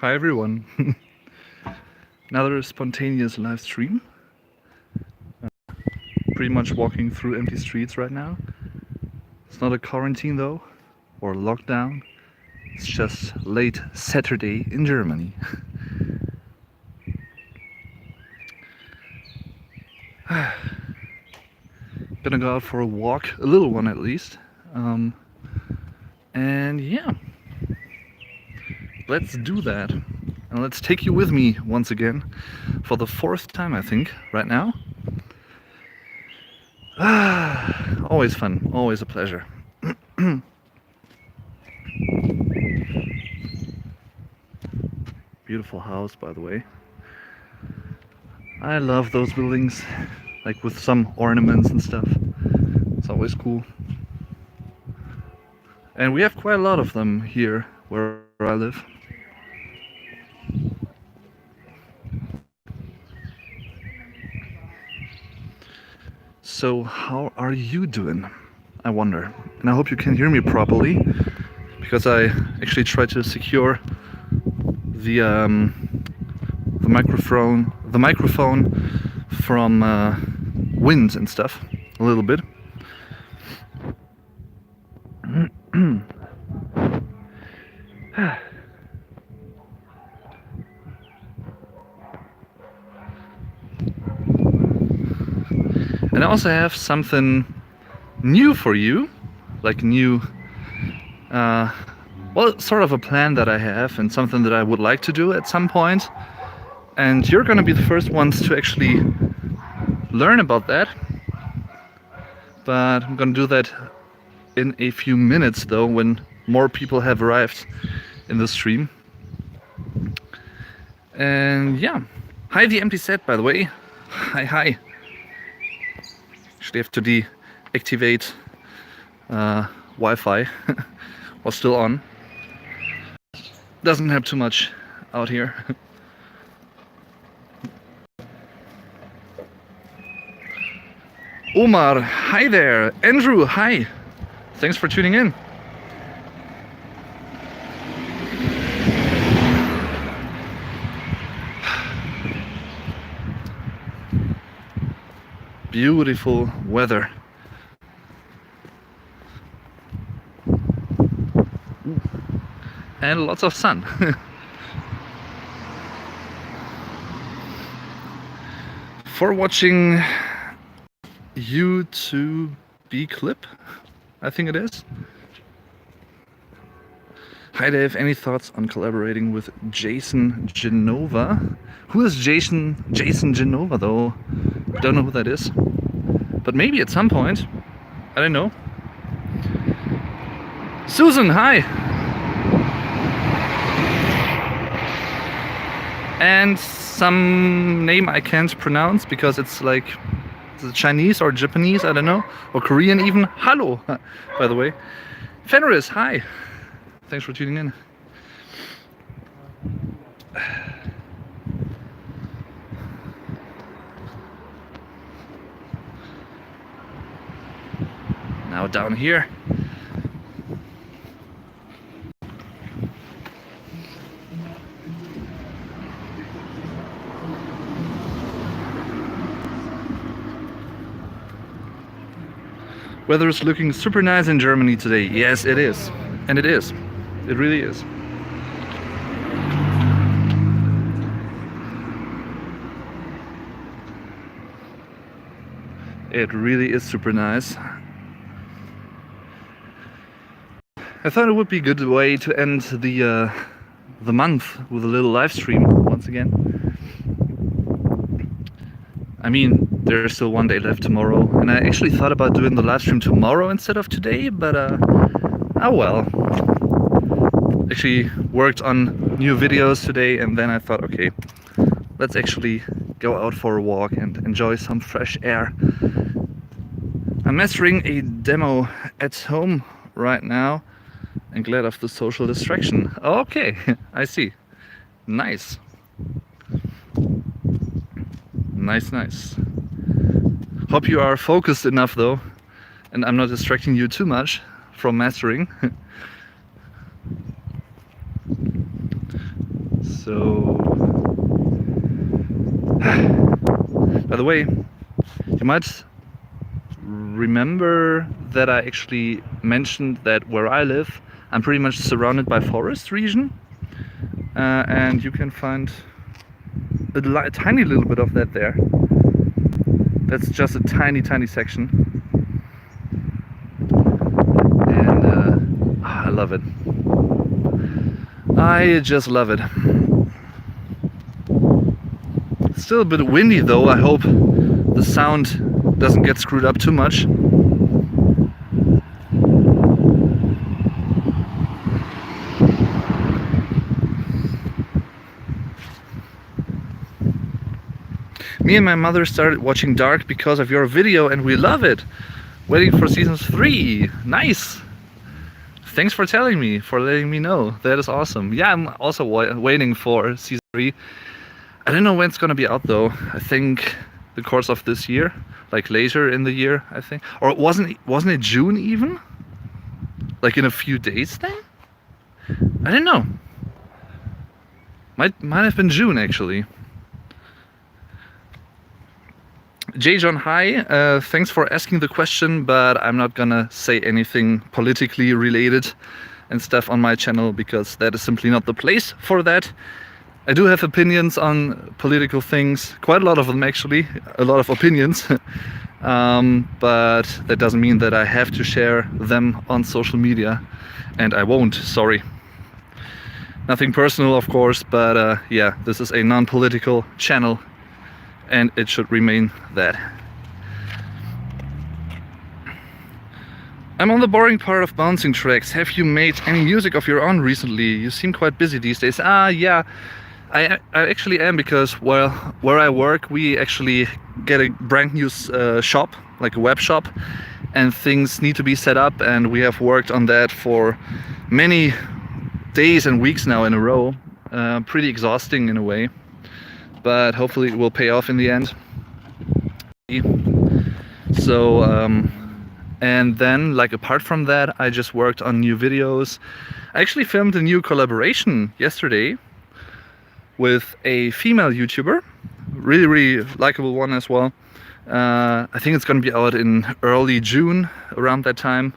Hi everyone. Another spontaneous live stream. Pretty much walking through empty streets right now. It's not a quarantine though, or lockdown. It's just late Saturday in Germany. Gonna go out for a walk, a little one at least. And yeah, let's do that. And let's take you with me once again for the fourth time, I think, right now. Always fun, always a pleasure. Beautiful house, by the way. I love those buildings, like with some ornaments and stuff. It's always cool. And we have quite a lot of them here where I live. So how are you doing? I wonder. And I hope you can hear me properly, because I actually tried to secure the microphone from wind and stuff a little bit. And I also have something new for you, like new, well, sort of a plan that I have and something that I would like to do at some point. And you're gonna be the first ones to actually learn about that. But I'm gonna do that in a few minutes though, when more people have arrived in the stream. And yeah, hi the empty set, by the way. Hi. Actually have to deactivate Wi-Fi. Was still on. Doesn't have too much out here. Omar, hi there. Andrew, hi. Thanks for tuning in. Beautiful weather. And lots of sun. For watching YouTube clip, I think it is. Hi Dave, any thoughts on collaborating with Jason Genova? Who is Jason Genova though? Don't know who that is. But maybe at some point. I don't know. Susan, hi! And some name I can't pronounce because it's like Chinese or Japanese, I don't know, or Korean even. Hello, by the way. Fenris, hi. Thanks for tuning in. Now down here. Weather is looking super nice in Germany today. Yes, it is. And it is. It really is. It really is super nice. I thought it would be a good way to end the month with a little live stream once again. I mean, there's still one day left tomorrow, and I actually thought about doing the live stream tomorrow instead of today, but oh well. Actually worked on new videos today, and then I thought, okay, let's actually go out for a walk and enjoy some fresh air. I'm mastering a demo at home right now and glad of the social distraction. Okay, I see. Nice. Nice. Hope you are focused enough though, and I'm not distracting you too much from mastering. So, by the way, you might remember that I actually mentioned that where I live, I'm pretty much surrounded by forest region, and you can find a tiny little bit of that there. That's just a tiny section, and I love it. I just love it. It's still a bit windy though. I hope the sound doesn't get screwed up too much. Me and my mother started watching Dark because of your video and we love it. Waiting for season 3. Nice! Thanks for telling me, for letting me know. That is awesome. Yeah, I'm also waiting for season 3. I don't know when it's gonna be out though. I think the course of this year, like later in the year, I think. Or wasn't it June even? Like in a few days then? I don't know. Might have been June actually. J. John, hi. Thanks for asking the question, but I'm not gonna say anything politically related and stuff on my channel because that is simply not the place for that. I do have opinions on political things, quite a lot of them actually, a lot of opinions, but that doesn't mean that I have to share them on social media, and I won't, sorry. Nothing personal of course, but yeah, this is a non-political channel and it should remain that. I'm on the boring part of bouncing tracks. Have you made any music of your own recently? You seem quite busy these days. Yeah, I actually am, because well, where I work we actually get a brand new shop, like a web shop, and things need to be set up, and we have worked on that for many days and weeks now in a row. Pretty exhausting in a way, but hopefully it will pay off in the end. So and then, like, apart from that, I just worked on new videos. I actually filmed a new collaboration yesterday with a female YouTuber, really likable one as well. I think it's gonna be out in early June, around that time.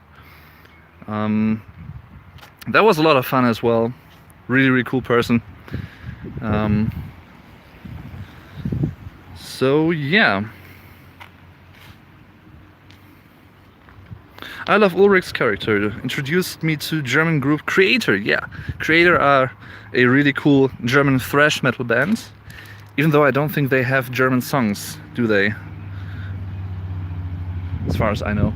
That was a lot of fun as well. Really cool person. So yeah, I love Ulrich's character. Introduced me to German group Creator. Yeah, Creator are a really cool German thrash metal band. Even though I don't think they have German songs, do they? As far as I know.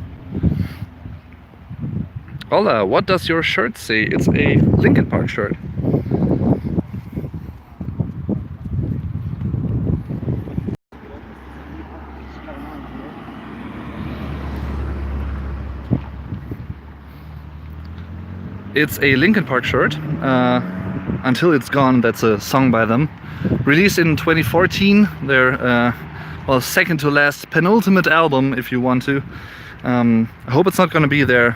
Hola, what does your shirt say? It's a Linkin Park shirt. It's a Linkin Park shirt. Until It's Gone, that's a song by them. Released in 2014, their well, second to last, penultimate album, if you want to. I hope it's not gonna be their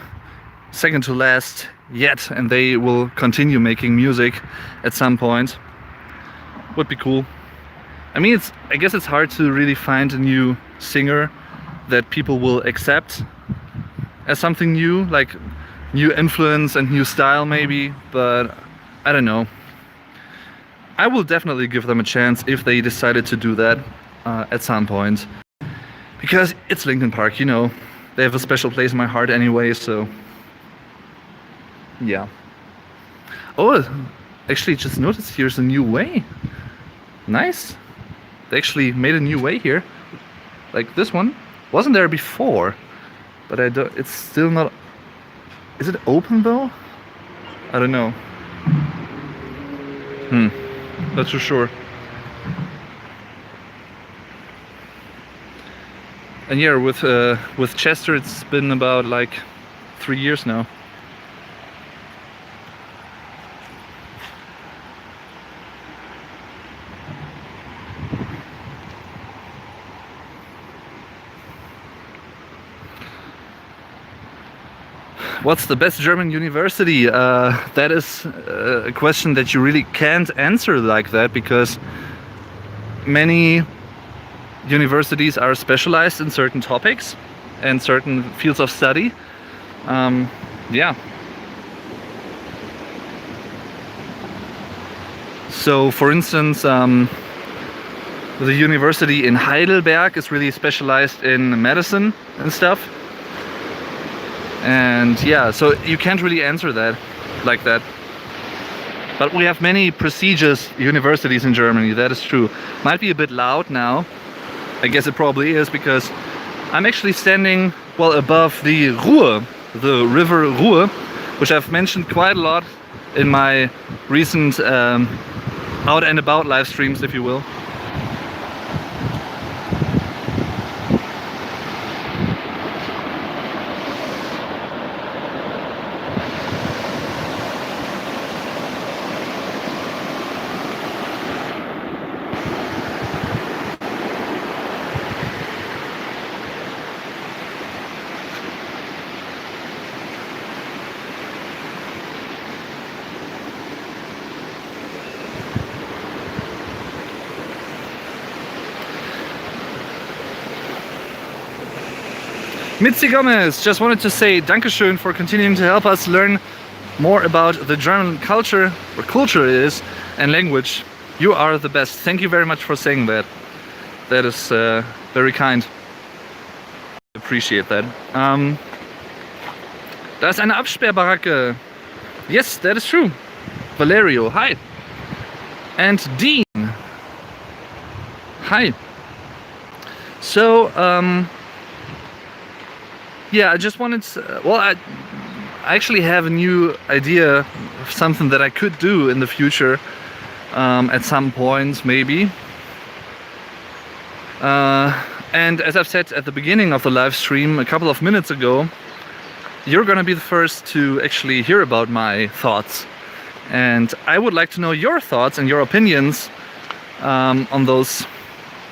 second to last yet, and they will continue making music at some point. Would be cool. I mean, I guess it's hard to really find a new singer that people will accept as something new, like new influence and new style maybe, but I don't know. I will definitely give them a chance if they decided to do that at some point, because it's Linkin Park, you know. They have a special place in my heart anyway, so yeah. Oh, actually just noticed here's a new way. Nice. They actually made a new way here. Like this one wasn't there before, but it's still not. Is it open though? I don't know. Not too sure. And yeah, with Chester, it's been about like 3 years now. What's the best German university? That is a question that you really can't answer like that, because many universities are specialized in certain topics and certain fields of study. Yeah. So, for instance, the university in Heidelberg is really specialized in medicine and stuff. And yeah, so you can't really answer that like that. But we have many prestigious universities in Germany, that is true. Might be a bit loud now. I guess it probably is, because I'm actually standing, well, above the Ruhr, the river Ruhr, which I've mentioned quite a lot in my recent out and about live streams, if you will. Mitzi Gomez just wanted to say Dankeschön for continuing to help us learn more about the German culture, what culture is, and language. You are the best. Thank you very much for saying that. That is very kind. Appreciate that. Da ist eine Absperrbaracke. Yes, that is true. Valerio, hi. And Dean. Hi. So, yeah, I just wanted to, well, I actually have a new idea of something that I could do in the future, at some point, maybe. And as I've said at the beginning of the live stream a couple of minutes ago, you're gonna be the first to actually hear about my thoughts. And I would like to know your thoughts and your opinions on those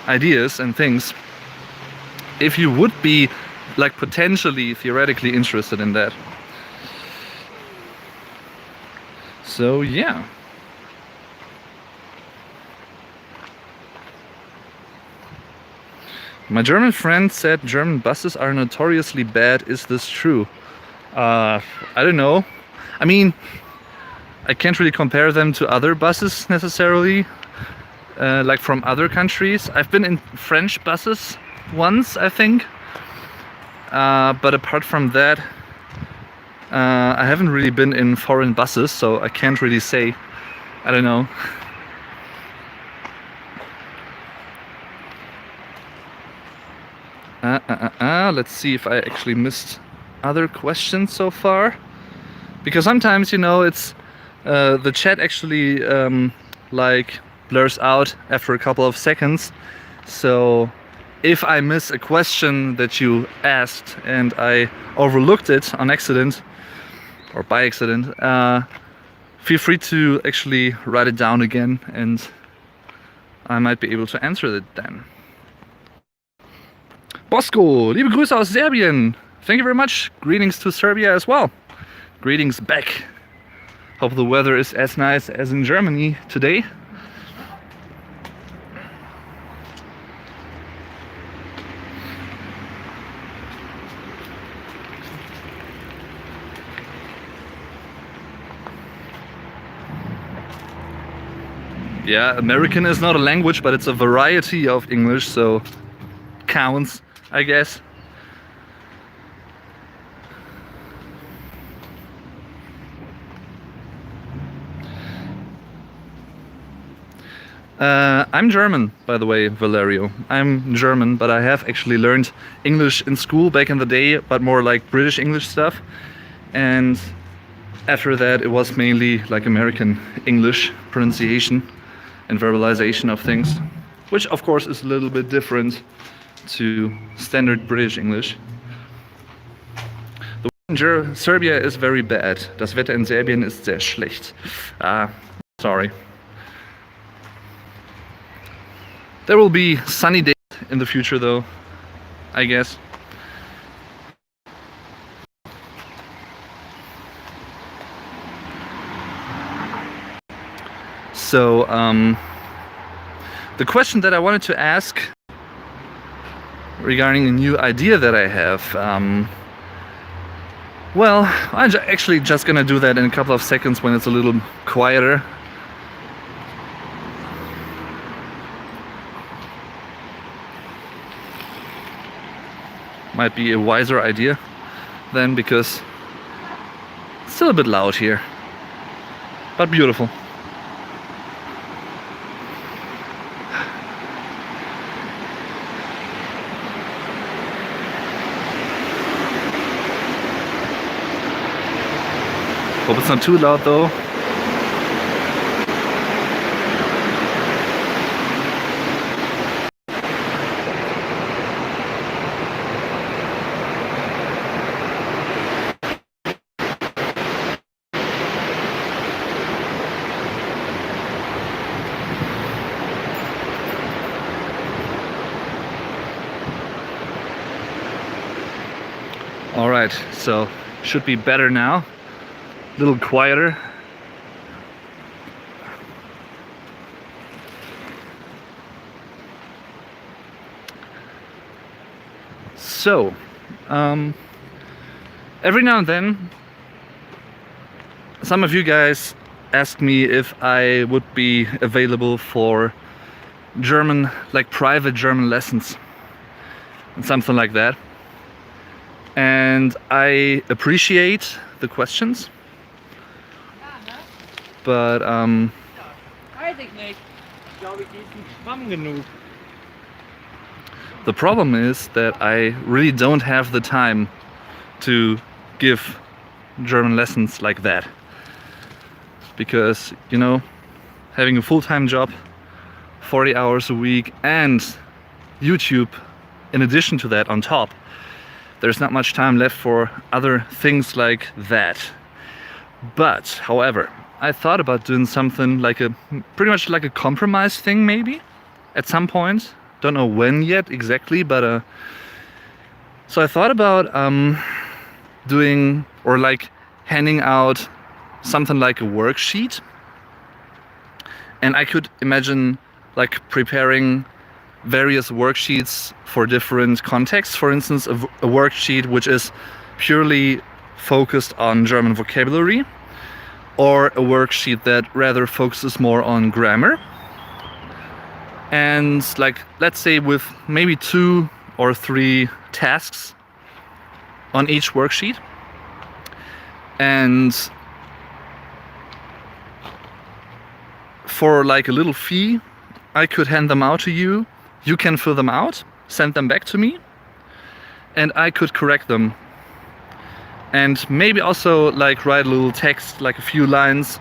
ideas and things, if you would be like potentially, theoretically interested in that. So yeah. My German friend said German buses are notoriously bad. Is this true? I don't know. I mean, I can't really compare them to other buses necessarily, like from other countries. I've been in French buses once, I think. But apart from that, I haven't really been in foreign buses, so I can't really say. I don't know. Let's see if I actually missed other questions so far. Because sometimes, you know, it's the chat actually like blurs out after a couple of seconds. So if I miss a question that you asked and I overlooked it on accident or by accident, feel free to actually write it down again and I might be able to answer it then. Bosco, liebe Grüße aus Serbien. Thank you very much. Greetings to Serbia as well. Greetings back. Hope the weather is as nice as in Germany today. Yeah, American is not a language, but it's a variety of English, so counts, I guess. I'm German, by the way, Valerio. I'm German, but I have actually learned English in school back in the day, but more like British English stuff. And after that, it was mainly like American English pronunciation and verbalization of things, which of course is a little bit different to standard British English. The weather in Serbia is very bad. Das Wetter in Serbien ist sehr schlecht. Sorry. There will be sunny days in the future though, I guess. So the question that I wanted to ask regarding a new idea that I have, well, I'm actually just gonna do that in a couple of seconds when it's a little quieter. Might be a wiser idea then, because it's still a bit loud here, but beautiful. Hope it's not too loud though. Alright, so should be better now. A little quieter. So, every now and then, some of you guys ask me if I would be available for German, like private German lessons and something like that. And I appreciate the questions, but the problem is that I really don't have the time to give German lessons like that, because, you know, having a full-time job, 40 hours a week, and YouTube in addition to that on top, there's not much time left for other things like that. But, however, I thought about doing something like pretty much like a compromise thing, maybe, at some point. Don't know when yet exactly, but so I thought about doing, or like handing out something like a worksheet. And I could imagine like preparing various worksheets for different contexts. For instance, a worksheet which is purely focused on German vocabulary, or a worksheet that rather focuses more on grammar. And like, let's say with maybe 2 or 3 tasks on each worksheet. And for like a little fee, I could hand them out to you. You can fill them out, send them back to me, and I could correct them. And maybe also like write a little text, like a few lines,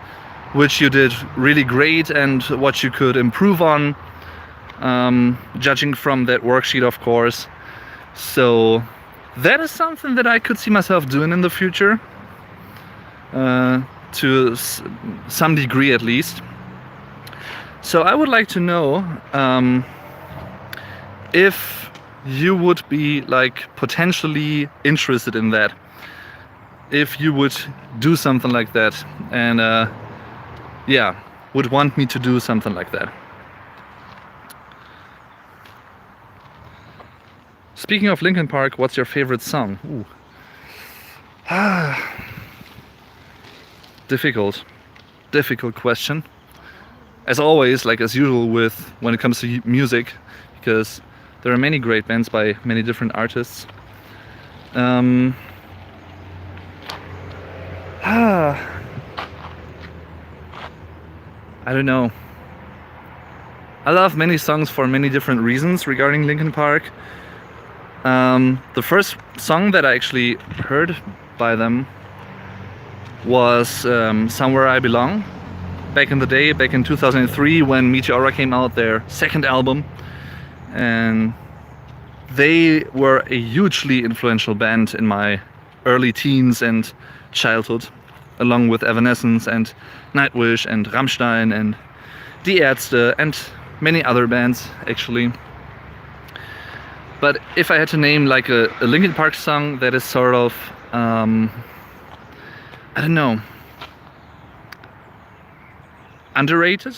which you did really great and what you could improve on, judging from that worksheet, of course. So that is something that I could see myself doing in the future, to some degree at least. So I would like to know if you would be like potentially interested in that, if you would do something like that, and yeah, would want me to do something like that. Speaking of Linkin Park, what's your favorite song? Ooh. Difficult question. As always, like as usual with when it comes to music, because there are many great bands by many different artists. I don't know. I love many songs for many different reasons regarding Linkin Park. The first song that I actually heard by them was Somewhere I Belong. Back in the day, back in 2003, when Meteora came out, their second album. And they were a hugely influential band in my early teens and childhood, along with Evanescence and Nightwish and Rammstein and Die Ärzte and many other bands, actually. But if I had to name like a Linkin Park song that is sort of, I don't know, underrated,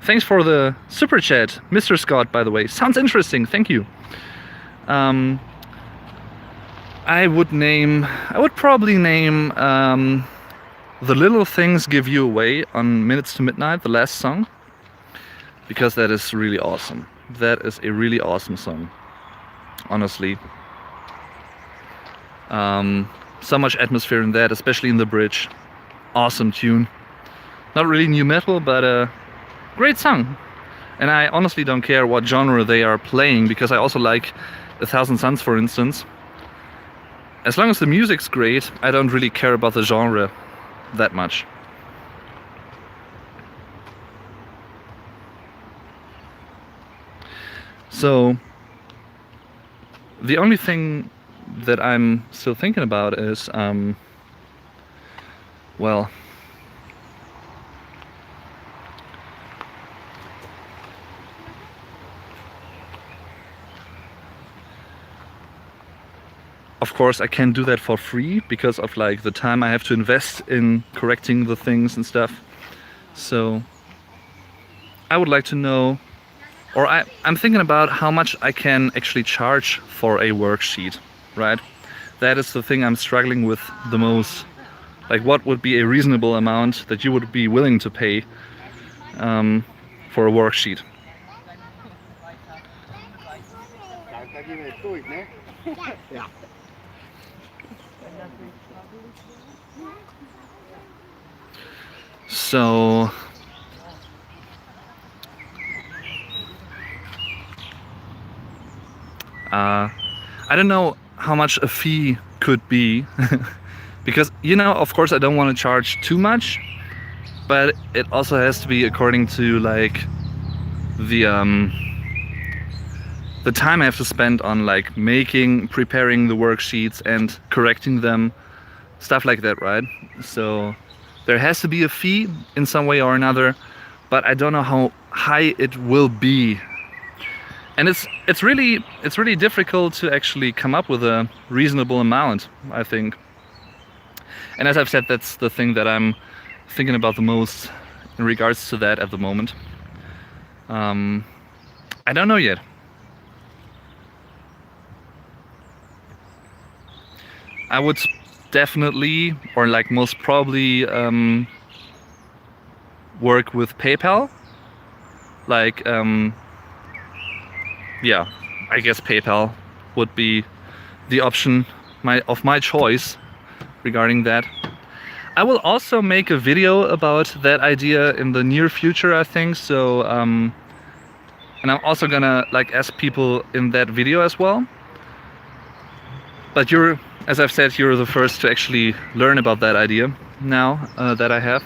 thanks for the super chat, Mr. Scott, by the way. Sounds interesting, thank you. I would probably name The Little Things Give You Away on Minutes to Midnight, the last song, because that is really awesome. That is a really awesome song, honestly. So much atmosphere in that, especially in the bridge. Awesome tune. Not really new metal, but a great song. And I honestly don't care what genre they are playing, because I also like 1,000 Suns, for instance. As long as the music's great, I don't really care about the genre that much. So the only thing that I'm still thinking about is, well, of course I can't do that for free because of like the time I have to invest in correcting the things and stuff. So I would like to know, or I'm thinking about how much I can actually charge for a worksheet, right? That is the thing I'm struggling with the most. Like, what would be a reasonable amount that you would be willing to pay for a worksheet? So I don't know how much a fee could be because, you know, of course I don't want to charge too much, but it also has to be according to like the time I have to spend on like preparing the worksheets and correcting them, stuff like that, right? So there has to be a fee in some way or another, but I don't know how high it will be. And it's really difficult to actually come up with a reasonable amount, I think. And as I've said, that's the thing that I'm thinking about the most in regards to that at the moment. I don't know yet. I would definitely, or like most probably, work with PayPal. Like, yeah, I guess PayPal would be the option of my choice regarding that. I will also make a video about that idea in the near future, I think. So, and I'm also gonna like ask people in that video as well. But as I've said, you're the first to actually learn about that idea now that I have.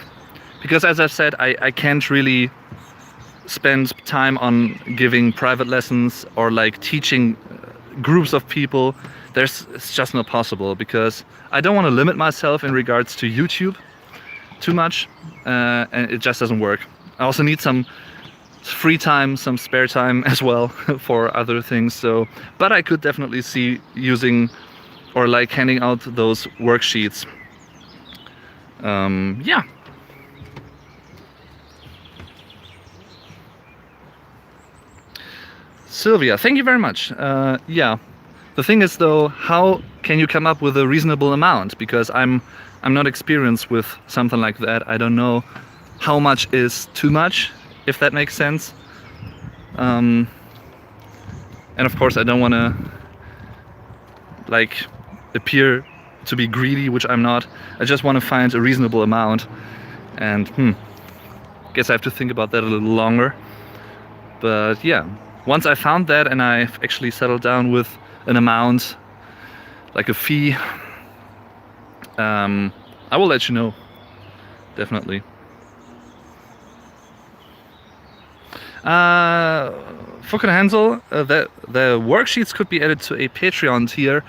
Because as I've said, I can't really spend time on giving private lessons or like teaching groups of people. It's just not possible, because I don't want to limit myself in regards to YouTube too much, and it just doesn't work. I also need some free time, some spare time as well for other things. So, but I could definitely see using or like handing out those worksheets. Yeah. Sylvia, thank you very much. Yeah, the thing is though, how can you come up with a reasonable amount? Because I'm not experienced with something like that. I don't know how much is too much, if that makes sense. And of course I don't want to like appear to be greedy, which I'm not. I just want to find a reasonable amount, and guess I have to think about that a little longer. But yeah, once I found that and I've actually settled down with an amount, like a fee, I will let you know, definitely. Fuck and Hansel, the worksheets could be added to a Patreon tier.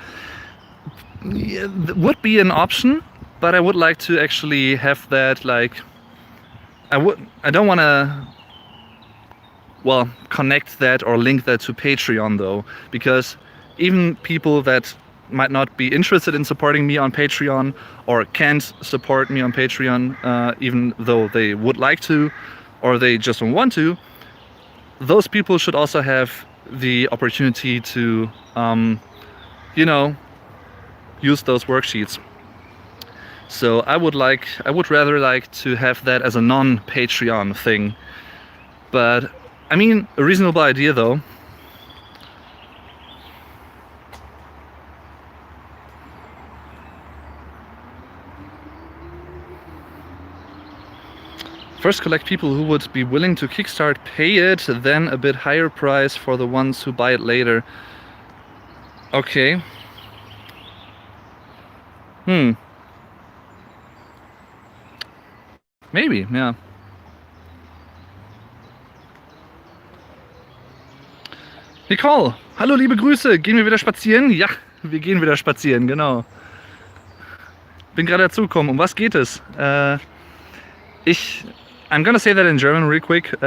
Yeah, would be an option, but I would like to actually have that, like, I don't want to, well, connect that or link that to Patreon though, because even people that might not be interested in supporting me on Patreon or can't support me on Patreon, even though they would like to, or they just don't want to, those people should also have the opportunity to, you know, use those worksheets. So I would rather like to have that as a non-Patreon thing. But I mean, a reasonable idea though. First collect people who would be willing to kickstart, pay it, then a bit higher price for the ones who buy it later. Okay. Maybe, ja. Nicole, hallo, liebe Grüße. Gehen wir wieder spazieren? Ja, wir gehen wieder spazieren, genau. Bin gerade dazugekommen. Um was geht es? I'm gonna say that in German real quick,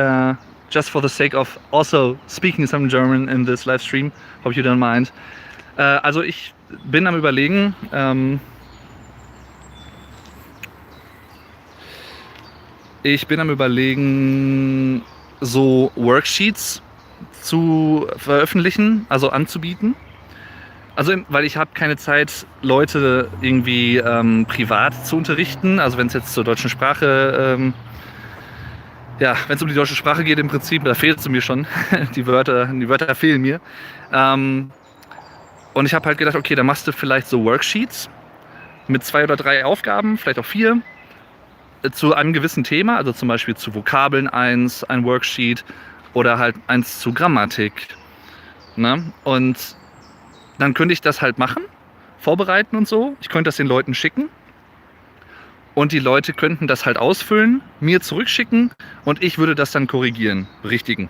just for the sake of also speaking some German in this live stream. Hope you don't mind. Also ich bin am Überlegen, so Worksheets zu veröffentlichen, also anzubieten. Also, weil ich habe keine Zeit, Leute irgendwie privat zu unterrichten. Also wenn es jetzt zur deutschen Sprache, wenn es um die deutsche Sprache geht im Prinzip, da fehlt es mir schon. Die Wörter fehlen mir. Und ich habe halt gedacht, okay, da machst du vielleicht so Worksheets mit 2 oder 3 Aufgaben, vielleicht auch 4, zu einem gewissen Thema, also zum Beispiel zu Vokabeln ein Worksheet oder halt eins zu Grammatik. Ne? Und dann könnte ich das halt machen, vorbereiten und so. Ich könnte das den Leuten schicken. Und die Leute könnten das halt ausfüllen, mir zurückschicken und ich würde das dann korrigieren, berichtigen.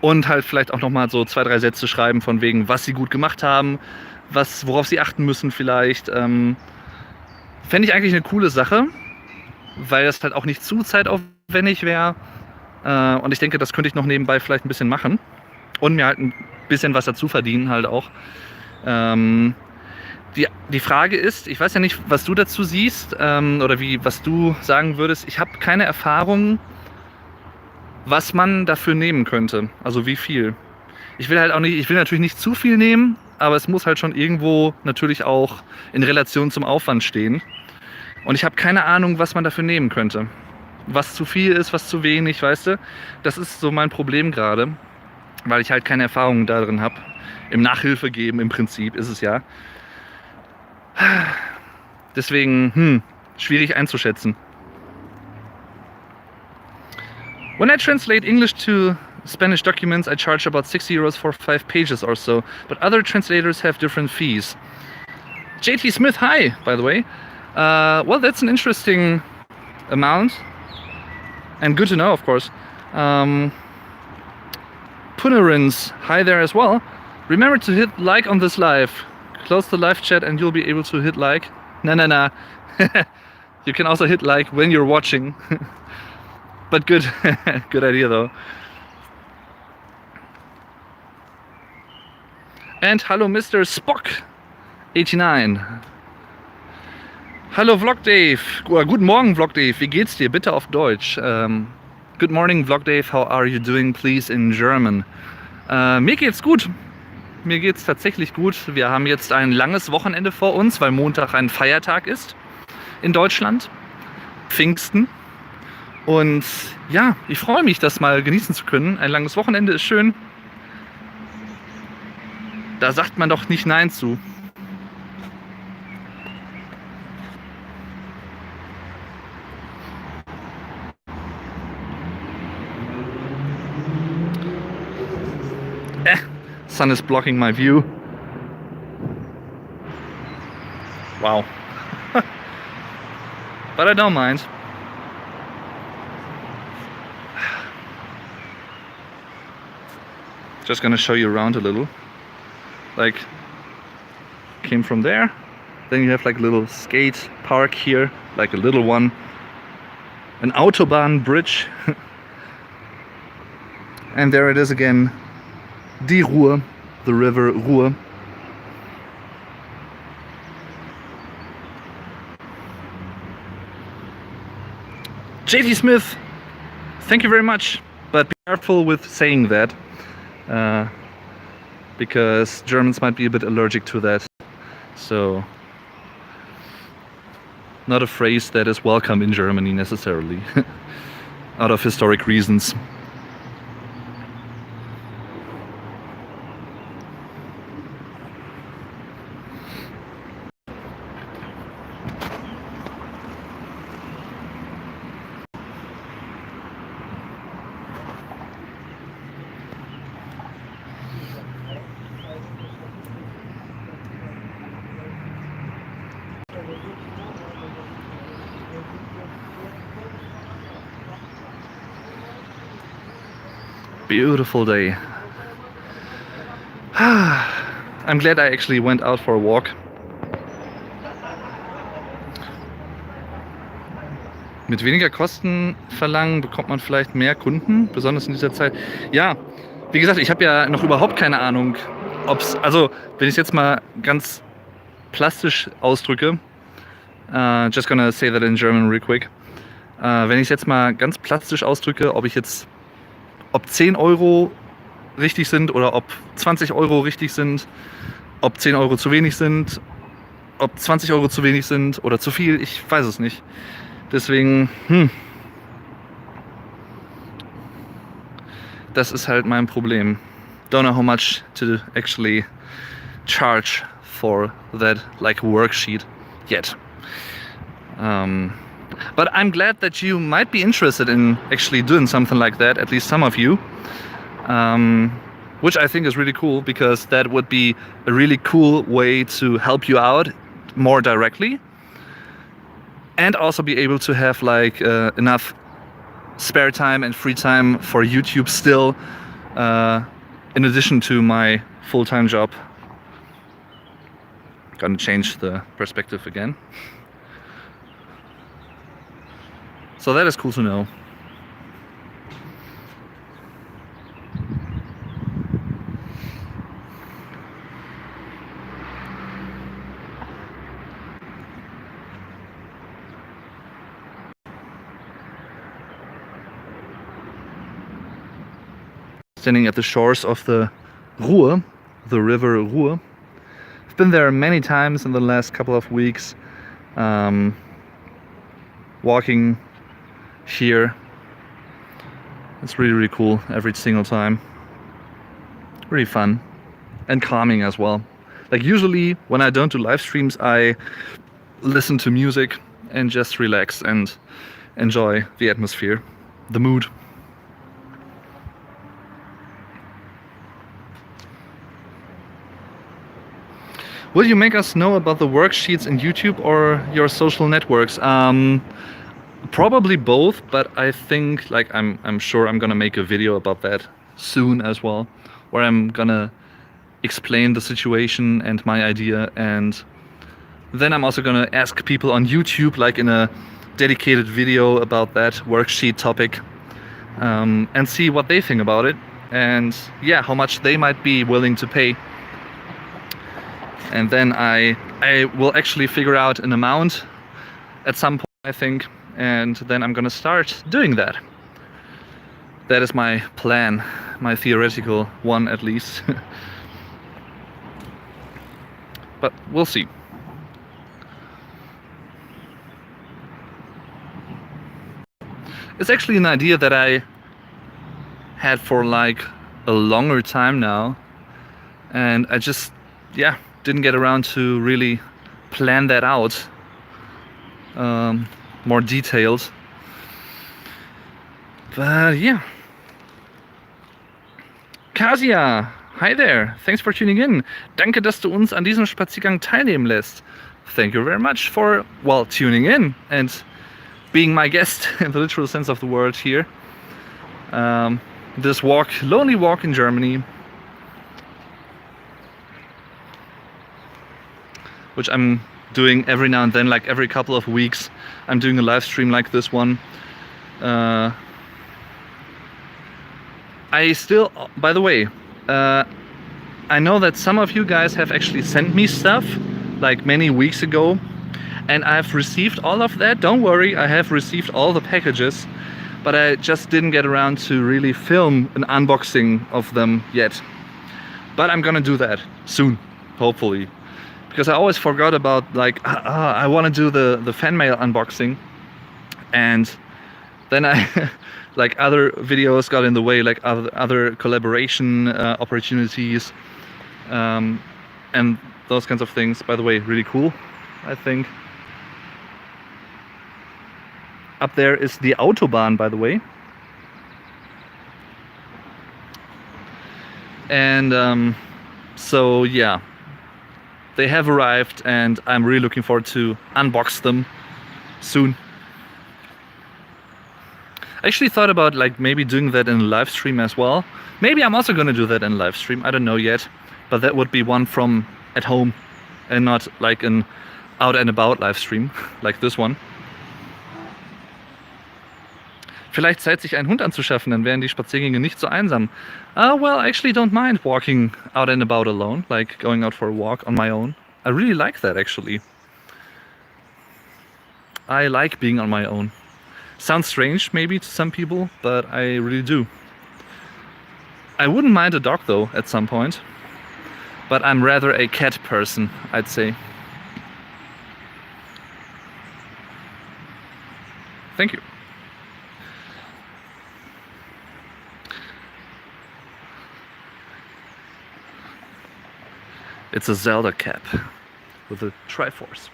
Und halt vielleicht auch nochmal so 2, 3 Sätze schreiben von wegen, was sie gut gemacht haben, worauf sie achten müssen vielleicht. Fände ich eigentlich eine coole Sache, weil das halt auch nicht zu zeitaufwendig wäre. Und ich denke, das könnte ich noch nebenbei vielleicht ein bisschen machen. Und mir halt ein bisschen was dazu verdienen halt auch. Die Frage ist, ich weiß ja nicht, was du dazu siehst oder was du sagen würdest. Ich habe keine Erfahrung, was man dafür nehmen könnte. Also wie viel. Ich will natürlich nicht zu viel nehmen, aber es muss halt schon irgendwo natürlich auch in Relation zum Aufwand stehen. Und ich habe keine Ahnung, was man dafür nehmen könnte. Was zu viel ist, was zu wenig, weißt du? Das ist so mein Problem gerade, weil ich halt keine Erfahrung darin habe. Im Nachhilfe geben im Prinzip ist es ja. Deswegen, schwierig einzuschätzen. When I translate English to Spanish documents, I charge about 60 euros for 5 pages or so, but other translators have different fees. JT Smith, hi, by the way. Well, that's an interesting amount, and good to know, of course. Punarins, hi there as well. Remember to hit like on this live. Close the live chat and you'll be able to hit like. Nah. You can also hit like when you're watching. But good, good idea though. And hello Mr. Spock 89. Hallo Vlog Dave. Guten Morgen Vlog Dave. Wie geht's dir? Bitte auf Deutsch. Good morning Vlog Dave. How are you doing? Please in German. Mir geht's gut. Mir geht's tatsächlich gut. Wir haben jetzt ein langes Wochenende vor uns, weil Montag ein Feiertag ist in Deutschland. Pfingsten. Und ja, ich freue mich, das mal genießen zu können. Ein langes Wochenende ist schön. Da sagt man doch nicht Nein zu. Sun is blocking my view. Wow. But I don't mind. Just gonna show you around a little. Like, came from there. Then you have like a little skate park here, like a little one. An Autobahn bridge. And there it is again. Die Ruhr, the river Ruhr. JT Smith, thank you very much, but be careful with saying that, because Germans might be a bit allergic to that. So, not a phrase that is welcome in Germany necessarily, out of historic reasons. Beautiful day. I'm glad I actually went out for a walk. Mit weniger Kosten verlangen bekommt man vielleicht mehr Kunden, besonders in dieser Zeit. Ja, wie gesagt, ich habe ja noch überhaupt keine Ahnung, ob's, also wenn ich es jetzt mal ganz plastisch ausdrücke, just gonna say that in German real quick. Wenn ich es jetzt mal ganz plastisch ausdrücke, ob 10 Euro richtig sind oder ob 20 Euro richtig sind, ob 10 Euro zu wenig sind, ob 20 Euro zu wenig sind oder zu viel, ich weiß es nicht. Deswegen, das ist halt mein Problem. Don't know how much to actually charge for that like worksheet yet. But I'm glad that you might be interested in actually doing something like that, at least some of you, which I think is really cool, because that would be a really cool way to help you out more directly, and also be able to have like enough spare time and free time for YouTube still, in addition to my full-time job. Gonna change the perspective again. So that is cool to know. Standing at the shores of the Ruhr, the river Ruhr. I've been there many times in the last couple of weeks, walking here. It's really, really cool every single time. Really fun and calming as well. Like usually when I don't do live streams, I listen to music and just relax and enjoy the atmosphere, the mood. Will you make us know about the worksheets in YouTube or your social networks? Probably both, but I think like I'm sure I'm gonna make a video about that soon as well, where I'm gonna explain the situation and my idea, and then I'm also gonna ask people on YouTube, like in a dedicated video about that worksheet topic, and see what they think about it, and yeah, how much they might be willing to pay. And then I will actually figure out an amount at some point, I think, and then I'm gonna start doing that. That is my plan, my theoretical one at least. But we'll see. It's actually an idea that I had for like a longer time now, and I just, yeah, didn't get around to really plan that out more detailed. But yeah. Kasia, hi there. Thanks for tuning in. Danke, dass du uns an diesem Spaziergang teilnehmen lässt. Thank you very much for, well, tuning in and being my guest in the literal sense of the word here. This walk, lonely walk in Germany, which I'm doing every now and then, like every couple of weeks. I'm doing a live stream like this one. I still, by the way, I know that some of you guys have actually sent me stuff like many weeks ago, and I've received all of that. Don't worry, I have received all the packages, but I just didn't get around to really film an unboxing of them yet. But I'm gonna do that soon, hopefully, because I always forgot about, like, I want to do the fan mail unboxing, and then I like other videos got in the way, like other collaboration opportunities, and those kinds of things. By the way, really cool, I think. Up there is the Autobahn, by the way. And so yeah, they have arrived, and I'm really looking forward to unbox them soon. I actually thought about, like, maybe doing that in a live stream as well. Maybe I'm also gonna do that in a live stream, I don't know yet, but that would be one from at home and not like an out and about live stream like this one. Vielleicht Zeit, sich einen Hund anzuschaffen, dann wären die Spaziergänge nicht so einsam. Well, I actually don't mind walking out and about alone, like going out for a walk on my own. I really like that, actually. I like being on my own. Sounds strange maybe to some people, but I really do. I wouldn't mind a dog though at some point, but I'm rather a cat person, I'd say. Thank you. It's a Zelda cap with a Triforce.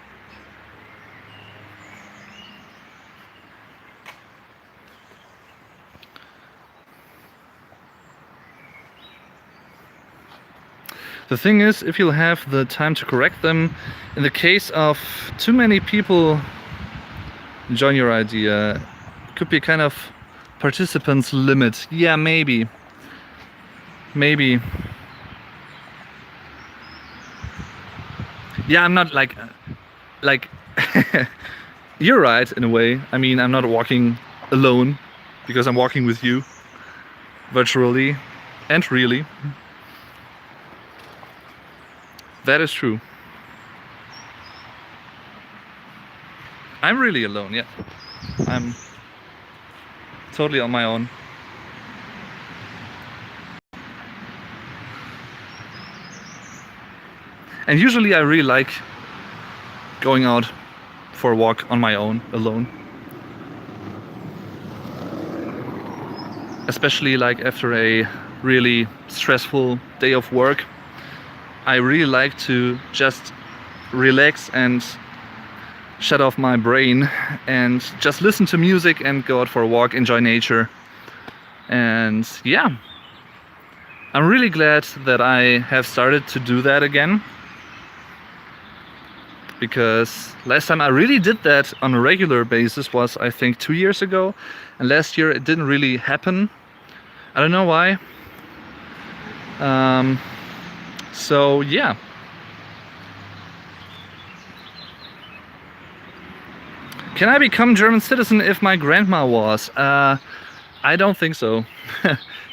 The thing is, if you'll have the time to correct them, in the case of too many people join your idea, it could be kind of participants limit. Yeah, maybe. Maybe. Yeah, I'm not like you're right in a way. I mean, I'm not walking alone because I'm walking with you virtually and really. That is true. I'm really alone, yeah. I'm totally on my own. And usually I really like going out for a walk on my own, alone. Especially like after a really stressful day of work. I really like to just relax and shut off my brain and just listen to music and go out for a walk, enjoy nature. And yeah, I'm really glad that I have started to do that again. Because last time I really did that on a regular basis was, I think, 2 years ago, and last year it didn't really happen. I don't know why. So yeah. Can I become German citizen if my grandma was? I don't think so.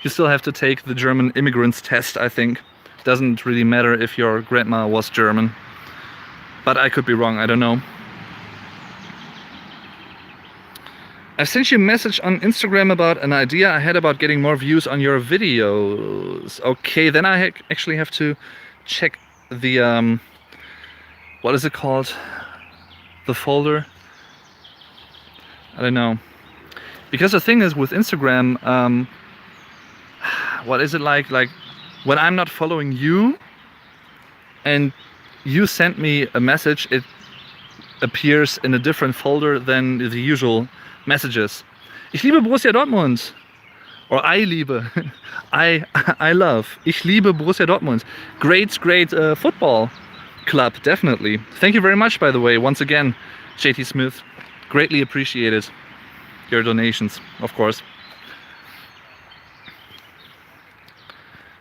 You still have to take the German immigrants test, I think. Doesn't really matter if your grandma was German. But I could be wrong, I don't know. I sent you a message on Instagram about an idea I had about getting more views on your videos. Okay, then I actually have to check the, what is it called? The folder? I don't know. Because the thing is with Instagram, what is it like when I'm not following you and you send me a message, it appears in a different folder than the usual messages. Ich liebe Borussia Dortmund. Or I liebe. I love. Ich liebe Borussia Dortmund. Great football club, definitely. Thank you very much, by the way, once again, JT Smith. Greatly appreciated your donations, of course.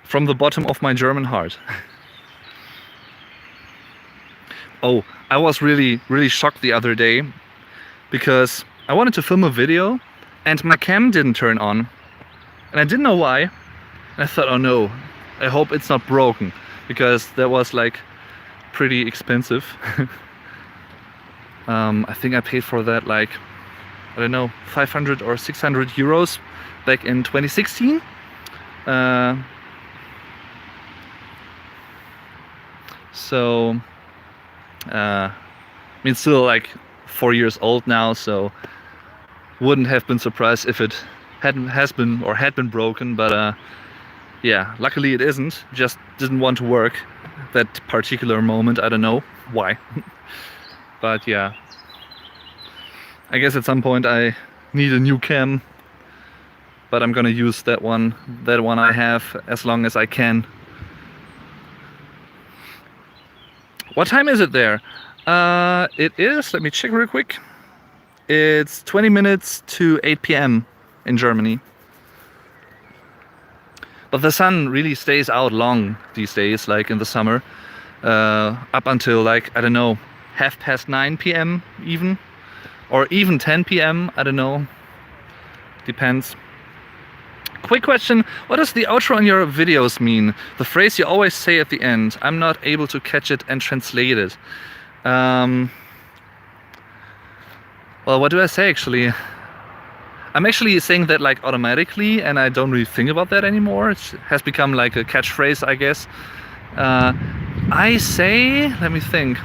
From the bottom of my German heart. Oh, I was really shocked the other day because I wanted to film a video and my cam didn't turn on. And I didn't know why. And I thought, oh no, I hope it's not broken, because that was like pretty expensive. I think I paid for that like I don't know, 500 or 600 euros back in 2016. So, I mean, still like 4 years old now, so wouldn't have been surprised if it had been broken, but yeah, luckily it isn't. Just didn't want to work that particular moment. I don't know why. But yeah, I guess at some point I need a new cam, but I'm gonna use that one I have as long as I can. What time is it there? It is, let me check real quick. It's 20 minutes to 8 p.m. in Germany. But the sun really stays out long these days, like in the summer, up until like, I don't know, 9:30 p.m. even, or even 10 p.m. I don't know, depends. Quick question, what does the outro on your videos mean? The phrase you always say at the end. I'm not able to catch it and translate it. Well, what do I say actually? I'm actually saying that like automatically, and I don't really think about that anymore. It has become like a catchphrase, I guess. I say, let me think.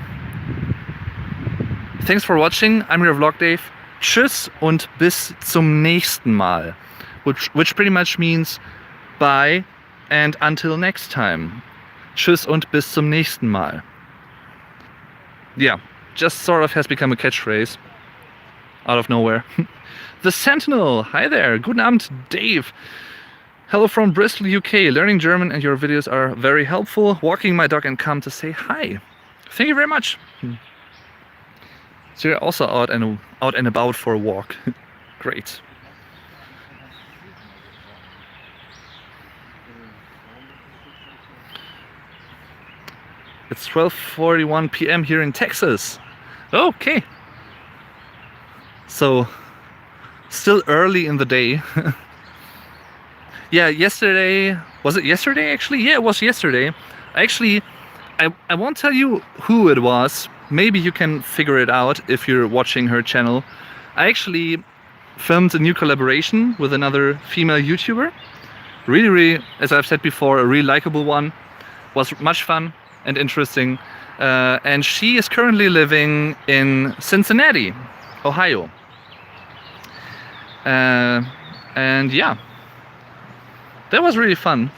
Thanks for watching. I'm your Vlog Dave. Tschüss und bis zum nächsten Mal. Which pretty much means bye and until next time. Tschüss und bis zum nächsten Mal. Yeah, just sort of has become a catchphrase out of nowhere. The Sentinel, hi there, guten Abend, Dave. Hello from Bristol, UK. Learning German and your videos are very helpful. Walking my dog and come to say hi. Thank you very much. So you're also out and about for a walk. Great. It's 12:41 p.m. here in Texas. Okay. So, still early in the day. Yeah, yesterday, was it yesterday actually? Yeah, it was yesterday. Actually, I won't tell you who it was. Maybe you can figure it out if you're watching her channel. I actually filmed a new collaboration with another female YouTuber. Really, as I've said before, a really likable one. Was much fun and interesting. And she is currently living in Cincinnati, Ohio. And yeah, that was really fun.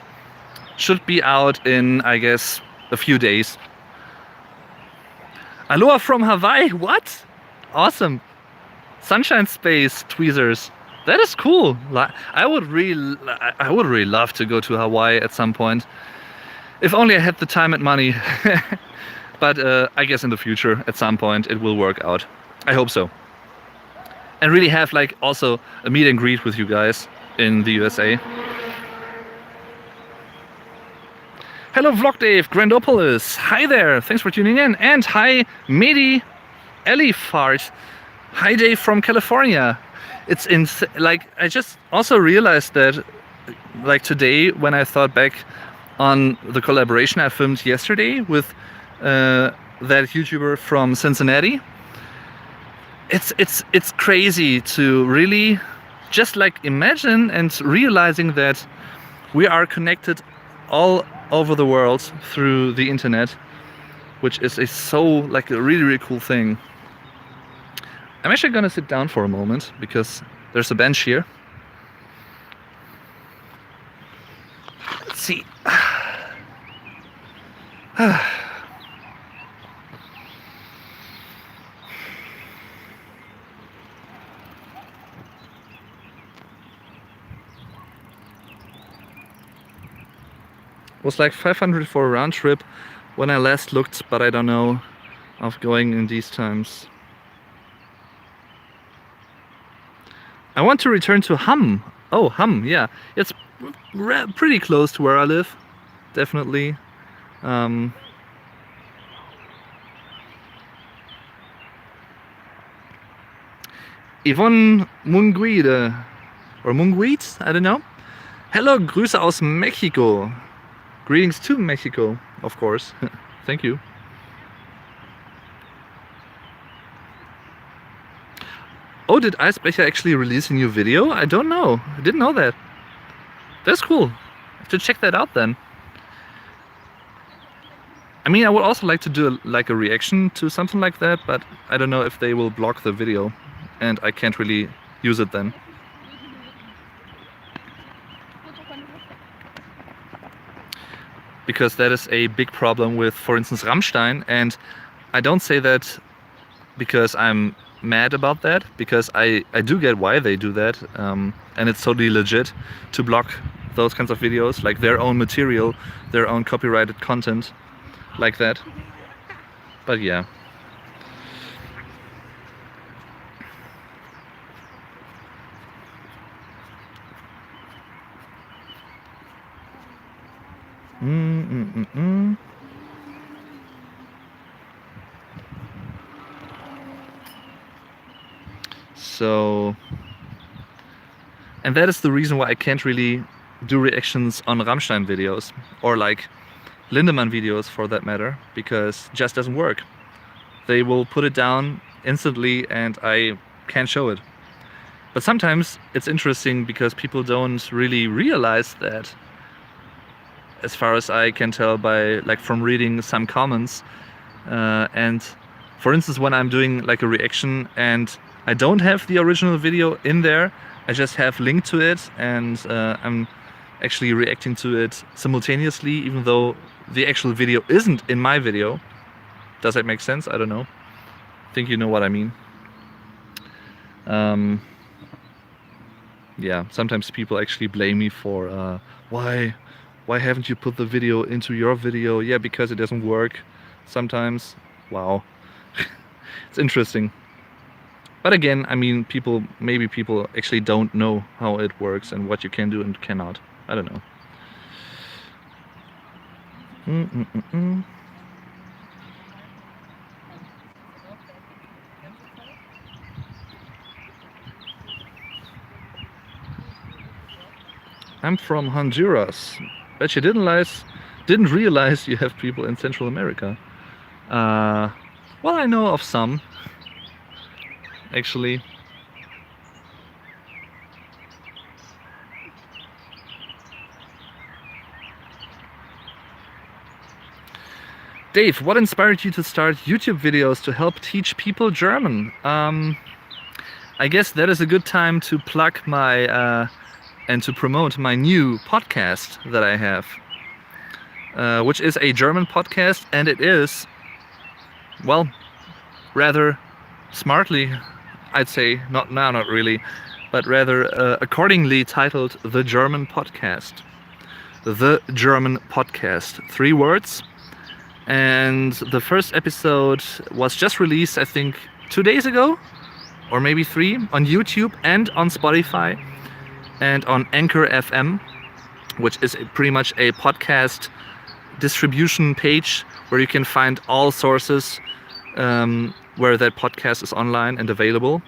Should be out in, I guess, a few days. Aloha from Hawaii, what? Awesome. Sunshine Space tweezers. That is cool. I would really love to go to Hawaii at some point. If only I had the time and money. But I guess in the future, at some point, it will work out. I hope so. And really have like also a meet and greet with you guys in the USA. Hello Vlog Dave, Grandopolis. Hi there, thanks for tuning in. And hi Medi Elifart. Hi Dave from California. It's like I just also realized that like today when I thought back on the collaboration I filmed yesterday with that YouTuber from Cincinnati. It's crazy to really just like imagine and realizing that we are connected all over the world through the internet, which is a really cool thing. I'm actually gonna sit down for a moment because there's a bench here. Let's see. It was like 500 for a round trip when I last looked, but I don't know of going in these times. I want to return to Hamm. Oh, Hamm, yeah. It's pretty close to where I live, definitely. Yvonne Munguide, or Munguide, I don't know. Hello, Grüße aus Mexico. Greetings to Mexico, of course. Thank you. Oh, did Icebreaker actually release a new video? I don't know. I didn't know that. That's cool. I have to check that out then. I mean, I would also like to do a reaction to something like that, but I don't know if they will block the video, and I can't really use it then. Because that is a big problem with, for instance, Rammstein, and I don't say that because I'm mad about that, because I do get why they do that, and it's totally legit to block those kinds of videos, like their own material, their own copyrighted content, like that. But yeah. So, and that is the reason why I can't really do reactions on Rammstein videos, or like Lindemann videos for that matter, because it just doesn't work. They will put it down instantly and I can't show it. But sometimes it's interesting because people don't really realize that, as far as I can tell by like from reading some comments. And for instance, when I'm doing like a reaction and I don't have the original video in there, I just have linked to it, and I'm actually reacting to it simultaneously, even though the actual video isn't in my video. Does that make sense? I don't know. I think you know what I mean. Yeah, sometimes people actually blame me for why haven't you put the video into your video? Yeah, because it doesn't work sometimes. Wow. It's interesting. But again, I mean, maybe people actually don't know how it works and what you can do and cannot. I don't know. I'm from Honduras. Bet you didn't realize you have people in Central America. Well, I know of some, actually. Dave, what inspired you to start YouTube videos to help teach people German? I guess that is a good time to plug my and to promote my new podcast that I have, which is a German podcast, and it is, well, rather smartly, I'd say, not really, but rather accordingly titled The German Podcast. The German Podcast, 3 words. And the first episode was just released, I think, 2 days ago, or maybe 3, on YouTube and on Spotify and on Anchor FM, which is pretty much a podcast distribution page where you can find all sources where that podcast is online and available.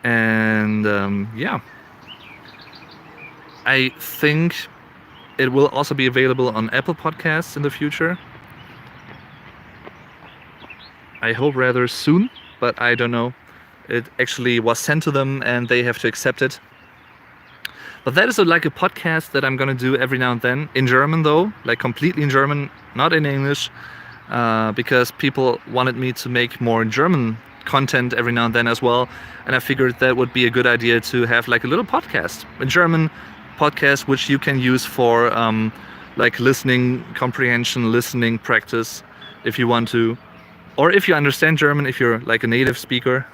And yeah, I think it will also be available on Apple Podcasts in the future. I hope rather soon, but I don't know. It actually was sent to them and they have to accept it. But that is like a podcast that I'm gonna do every now and then, in German though, like completely in German, not in English, because people wanted me to make more German content every now and then as well, and I figured that would be a good idea to have like a little podcast, a German podcast, which you can use for like listening comprehension, listening practice, if you want to, or if you understand German, if you're like a native speaker,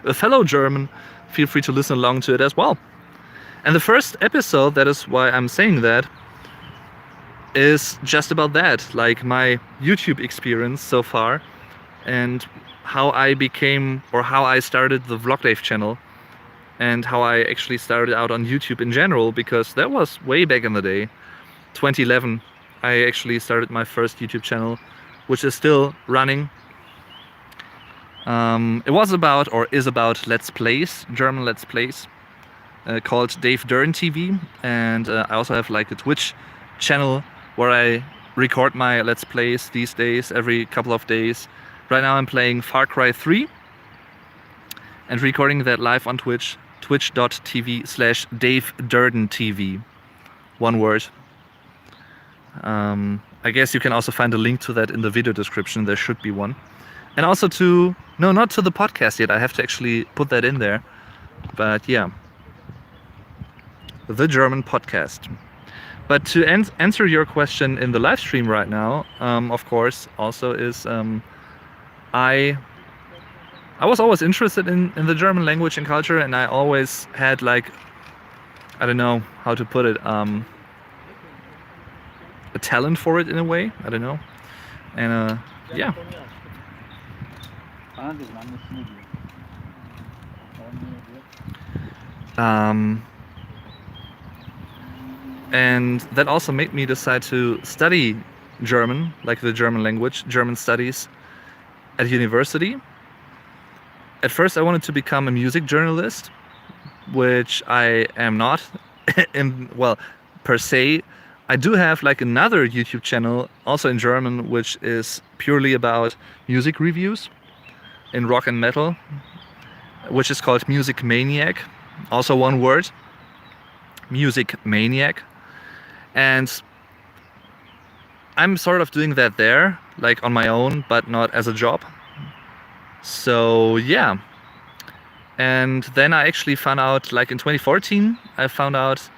a fellow German, feel free to listen along to it as well. And the first episode, that is why I'm saying that, is just about that, like my YouTube experience so far and how I became, or how I started the Vlog Dave channel, and how I actually started out on YouTube in general, because that was way back in the day, 2011. I actually started my first YouTube channel, which is still running. It was about, or is about, Let's Plays, German Let's Plays, called Dave Dern TV, and I also have like a Twitch channel where I record my Let's Plays these days, every couple of days. Right now I'm playing Far Cry 3, and recording that live on Twitch, twitch.tv/DaveDurdenTV. One word. I guess you can also find a link to that in the video description. There should be one. And also not to the podcast yet. I have to actually put that in there. But yeah, the German podcast. But to answer your question in the live stream right now, of course, also is I was always interested in the German language and culture, and I always had like, I don't know how to put it, a talent for it in a way. I don't know. And yeah. And that also made me decide to study German, like the German language, German studies at university. At first I wanted to become a music journalist, which I am not per se. I do have like another YouTube channel, also in German, which is purely about music reviews in rock and metal, which is called Music Maniac. Also one word, Music Maniac. And I'm sort of doing that there, like on my own, but not as a job. So yeah. And then I actually found out, like in 2014, I found out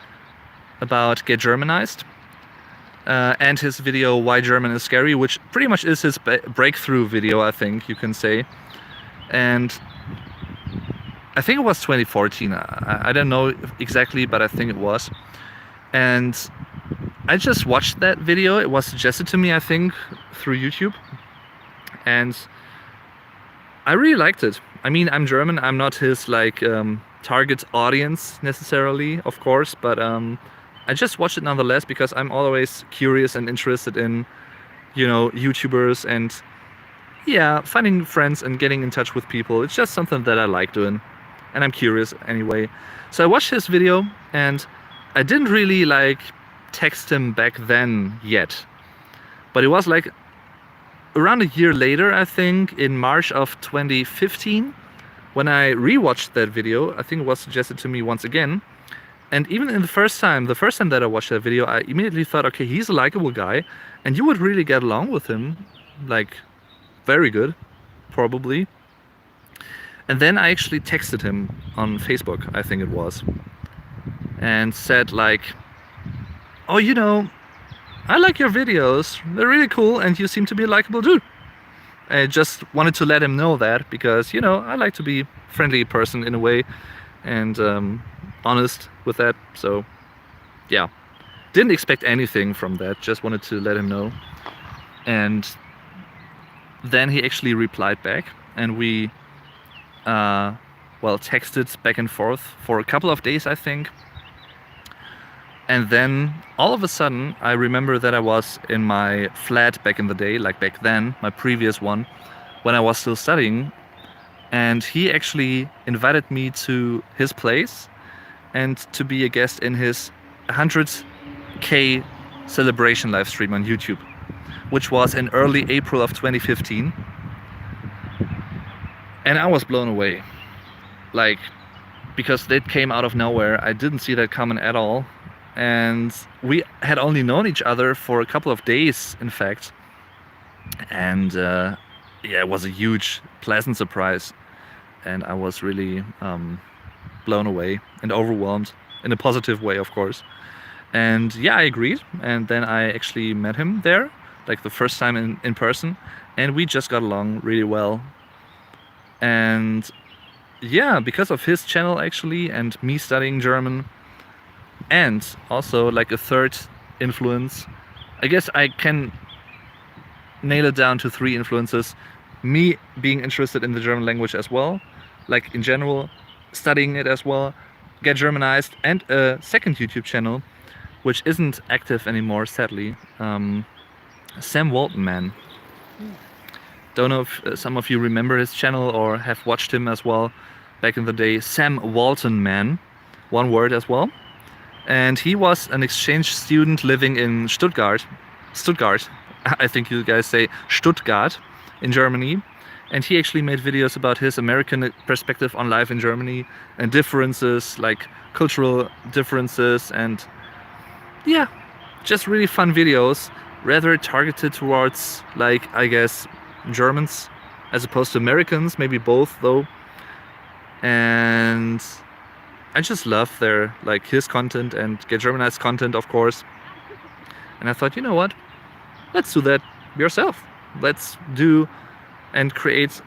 about Get Germanized and his video Why German is Scary, which pretty much is his breakthrough video, I think you can say. And I think it was 2014. I don't know exactly, but I think it was. And I just watched that video. It was suggested to me, I think, through YouTube. And I really liked it. I mean, I'm German. I'm not his like target audience necessarily, of course, but I just watched it nonetheless because I'm always curious and interested in, YouTubers and yeah, finding friends and getting in touch with people. It's just something that I like doing, and I'm curious anyway. So I watched his video, and I didn't really like text him back then yet, but it was like around a year later, I think, in March of 2015, when I rewatched that video. I think it was suggested to me once again. And even in the first time that I watched that video, I immediately thought, okay, he's a likable guy, and you would really get along with him, like, very good, probably. And then I actually texted him on Facebook, I think it was, and said like, oh, I like your videos, they're really cool, and you seem to be a likable dude. I just wanted to let him know that, because, I like to be a friendly person in a way, and honest with that. So yeah, didn't expect anything from that, just wanted to let him know. And then he actually replied back, and we texted back and forth for a couple of days, I think. And then all of a sudden I remember that I was in my flat back in the day, like back then, my previous one, when I was still studying, and he actually invited me to his place and to be a guest in his 100K celebration live stream on YouTube, which was in early April of 2015. And I was blown away, like, because that came out of nowhere. I didn't see that coming at all. And we had only known each other for a couple of days, in fact. And it was a huge, pleasant surprise. And I was really blown away and overwhelmed, in a positive way, of course. And yeah, I agreed. And then I actually met him there, like the first time in person. And we just got along really well. And yeah, because of his channel actually, and me studying German, and also like a third influence, I guess I can nail it down to 3 influences. Me being interested in the German language as well, like in general, studying it as well, Get Germanized, and a second YouTube channel, which isn't active anymore, sadly, Sam Walton Man. Don't know if some of you remember his channel or have watched him as well back in the day. Sam Walton Man, one word as well. And he was an exchange student living in Stuttgart, I think you guys say Stuttgart, in Germany. and he actually made videos about his American perspective on life in Germany and differences, like cultural differences, and yeah, just really fun videos, rather targeted towards, like, I guess, Germans as opposed to Americans, maybe both though. And I just love their, like, his content and Get Germanized content, of course. And I thought, you know what, let's do that yourself. Let's do and create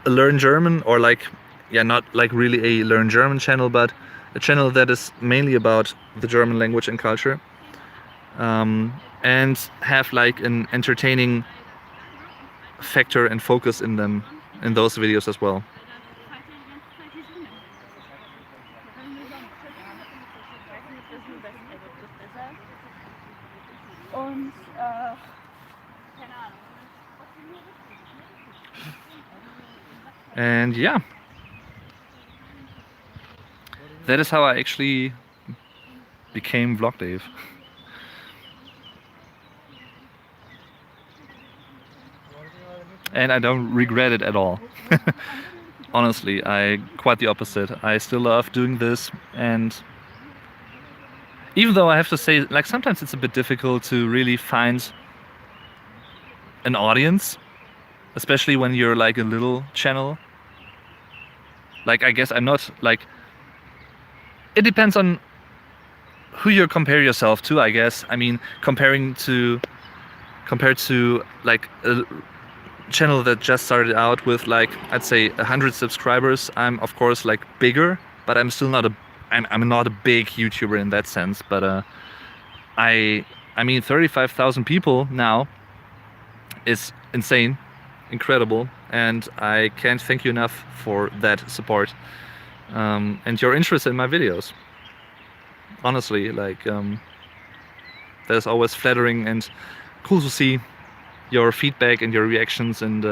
a Learn German, or like, yeah, not like really a Learn German channel, but a channel that is mainly about the German language and culture, and have like an entertaining factor and focus in them, in those videos as well. And yeah, that is how I actually became Vlog Dave. And I don't regret it at all. Honestly, quite the opposite. I still love doing this, and even though I have to say, like, sometimes it's a bit difficult to really find an audience, especially when you're like a little channel. Like, I guess I'm not like, it depends on who you compare yourself to, I guess. I mean, compared to like a channel that just started out with, like, I'd say 100 subscribers, I'm of course like bigger, but I'm still not I'm not a big YouTuber in that sense. But I mean, 35,000 people now is insane, incredible, and I can't thank you enough for that support, and your interest in my videos. Honestly, like, that's always flattering and cool to see your feedback and your reactions and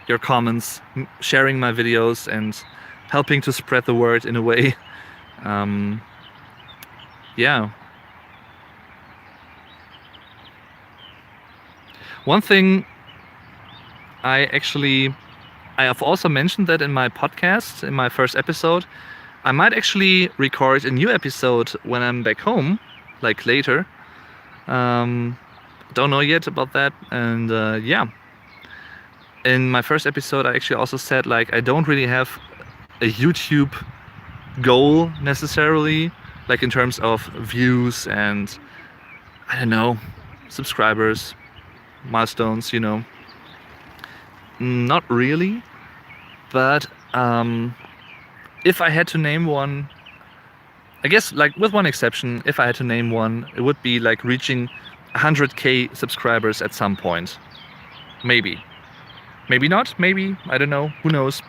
your comments, sharing my videos and helping to spread the word in a way. Yeah. One thing I have also mentioned that in my podcast, in my first episode, I might actually record a new episode when I'm back home, like later. Don't know yet about that. And yeah, in my first episode, I actually also said, like, I don't really have a YouTube goal necessarily, like in terms of views and, I don't know, subscribers, milestones, you know. Not really, but if I had to name one, I guess, like, with one exception, if I had to name one, it would be like reaching 100k subscribers at some point. Maybe not, maybe, I don't know, who knows.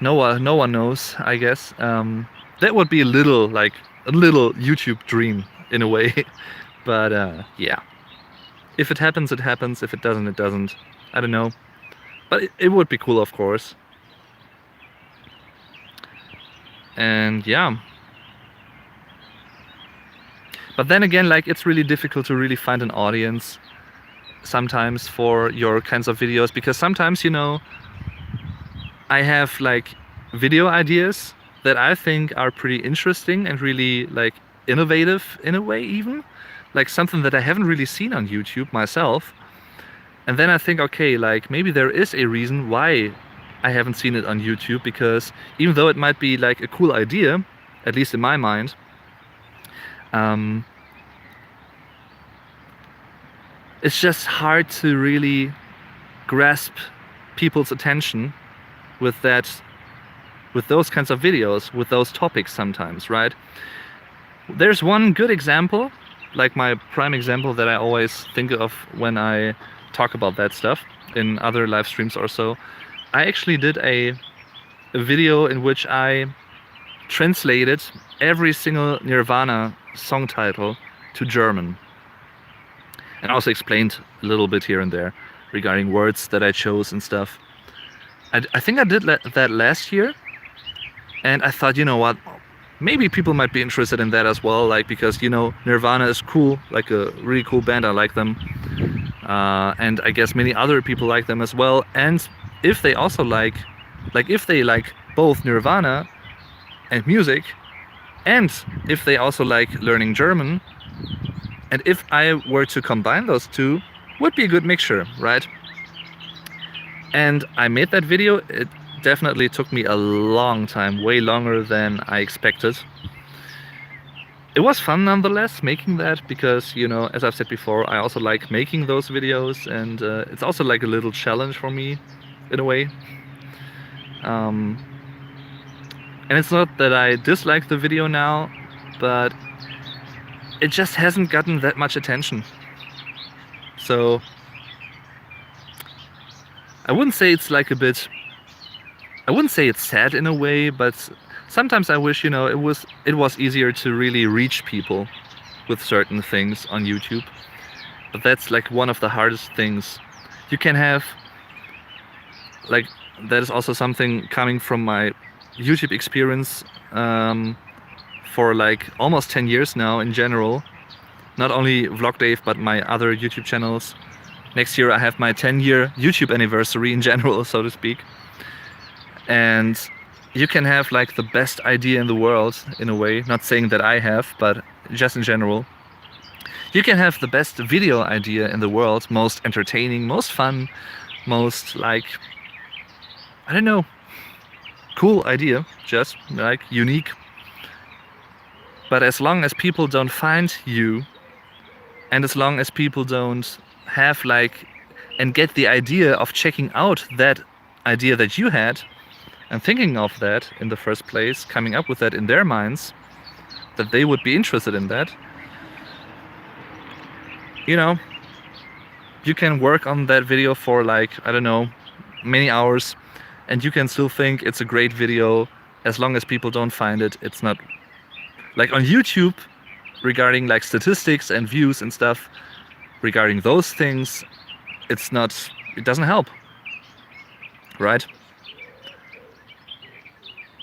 No one knows, I guess. That would be a little YouTube dream in a way. But yeah, if it happens, it happens. If it doesn't, it doesn't. I don't know, but it would be cool, of course. And yeah, but then again, like, it's really difficult to really find an audience sometimes for your kinds of videos, because sometimes, you know, I have like video ideas that I think are pretty interesting and really like innovative in a way, even like something that I haven't really seen on YouTube myself. And then I think, okay, like, maybe there is a reason why I haven't seen it on YouTube, because even though it might be like a cool idea, at least in my mind, it's just hard to really grasp people's attention with those kinds of videos, with those topics sometimes, right? There's one good example, like my prime example that I always think of when I talk about that stuff in other live streams or so. I actually did a video in which I translated every single Nirvana song title to German, and also explained a little bit here and there regarding words that I chose and stuff. I think I did that last year, and I thought, you know what, maybe people might be interested in that as well, like, because, you know, Nirvana is cool, like a really cool band, I like them. and I guess many other people like them as well. And if they also if they like both Nirvana and music, and if they also like learning German, and if I were to combine those two, would be a good mixture, right? And I made that video. It definitely took me a long time, way longer than I expected. It was fun nonetheless making that, because, you know, as I've said before, I also like making those videos, and it's also like a little challenge for me in a way. And it's not that I dislike the video now, but it just hasn't gotten that much attention. So I wouldn't say it's like a bit, I wouldn't say it's sad in a way, but sometimes I wish, you know, it was easier to really reach people with certain things on YouTube. But that's like one of the hardest things. You can have, like, that is also something coming from my YouTube experience for like almost 10 years now in general. Not only Vlog Dave, but my other YouTube channels. Next year I have my 10-year YouTube anniversary in general, so to speak. And you can have like the best idea in the world, in a way. Not saying that I have, but just in general. You can have the best video idea in the world, most entertaining, most fun, most like, I don't know, cool idea, just like unique. But as long as people don't find you, and as long as people don't have like, and get the idea of checking out that idea that you had, and thinking of that in the first place, coming up with that in their minds, that they would be interested in that, you know, you can work on that video for like, I don't know, many hours, and you can still think it's a great video. As long as people don't find it, it's not, like on YouTube, regarding like statistics and views and stuff, regarding those things, it's not, it doesn't help, right?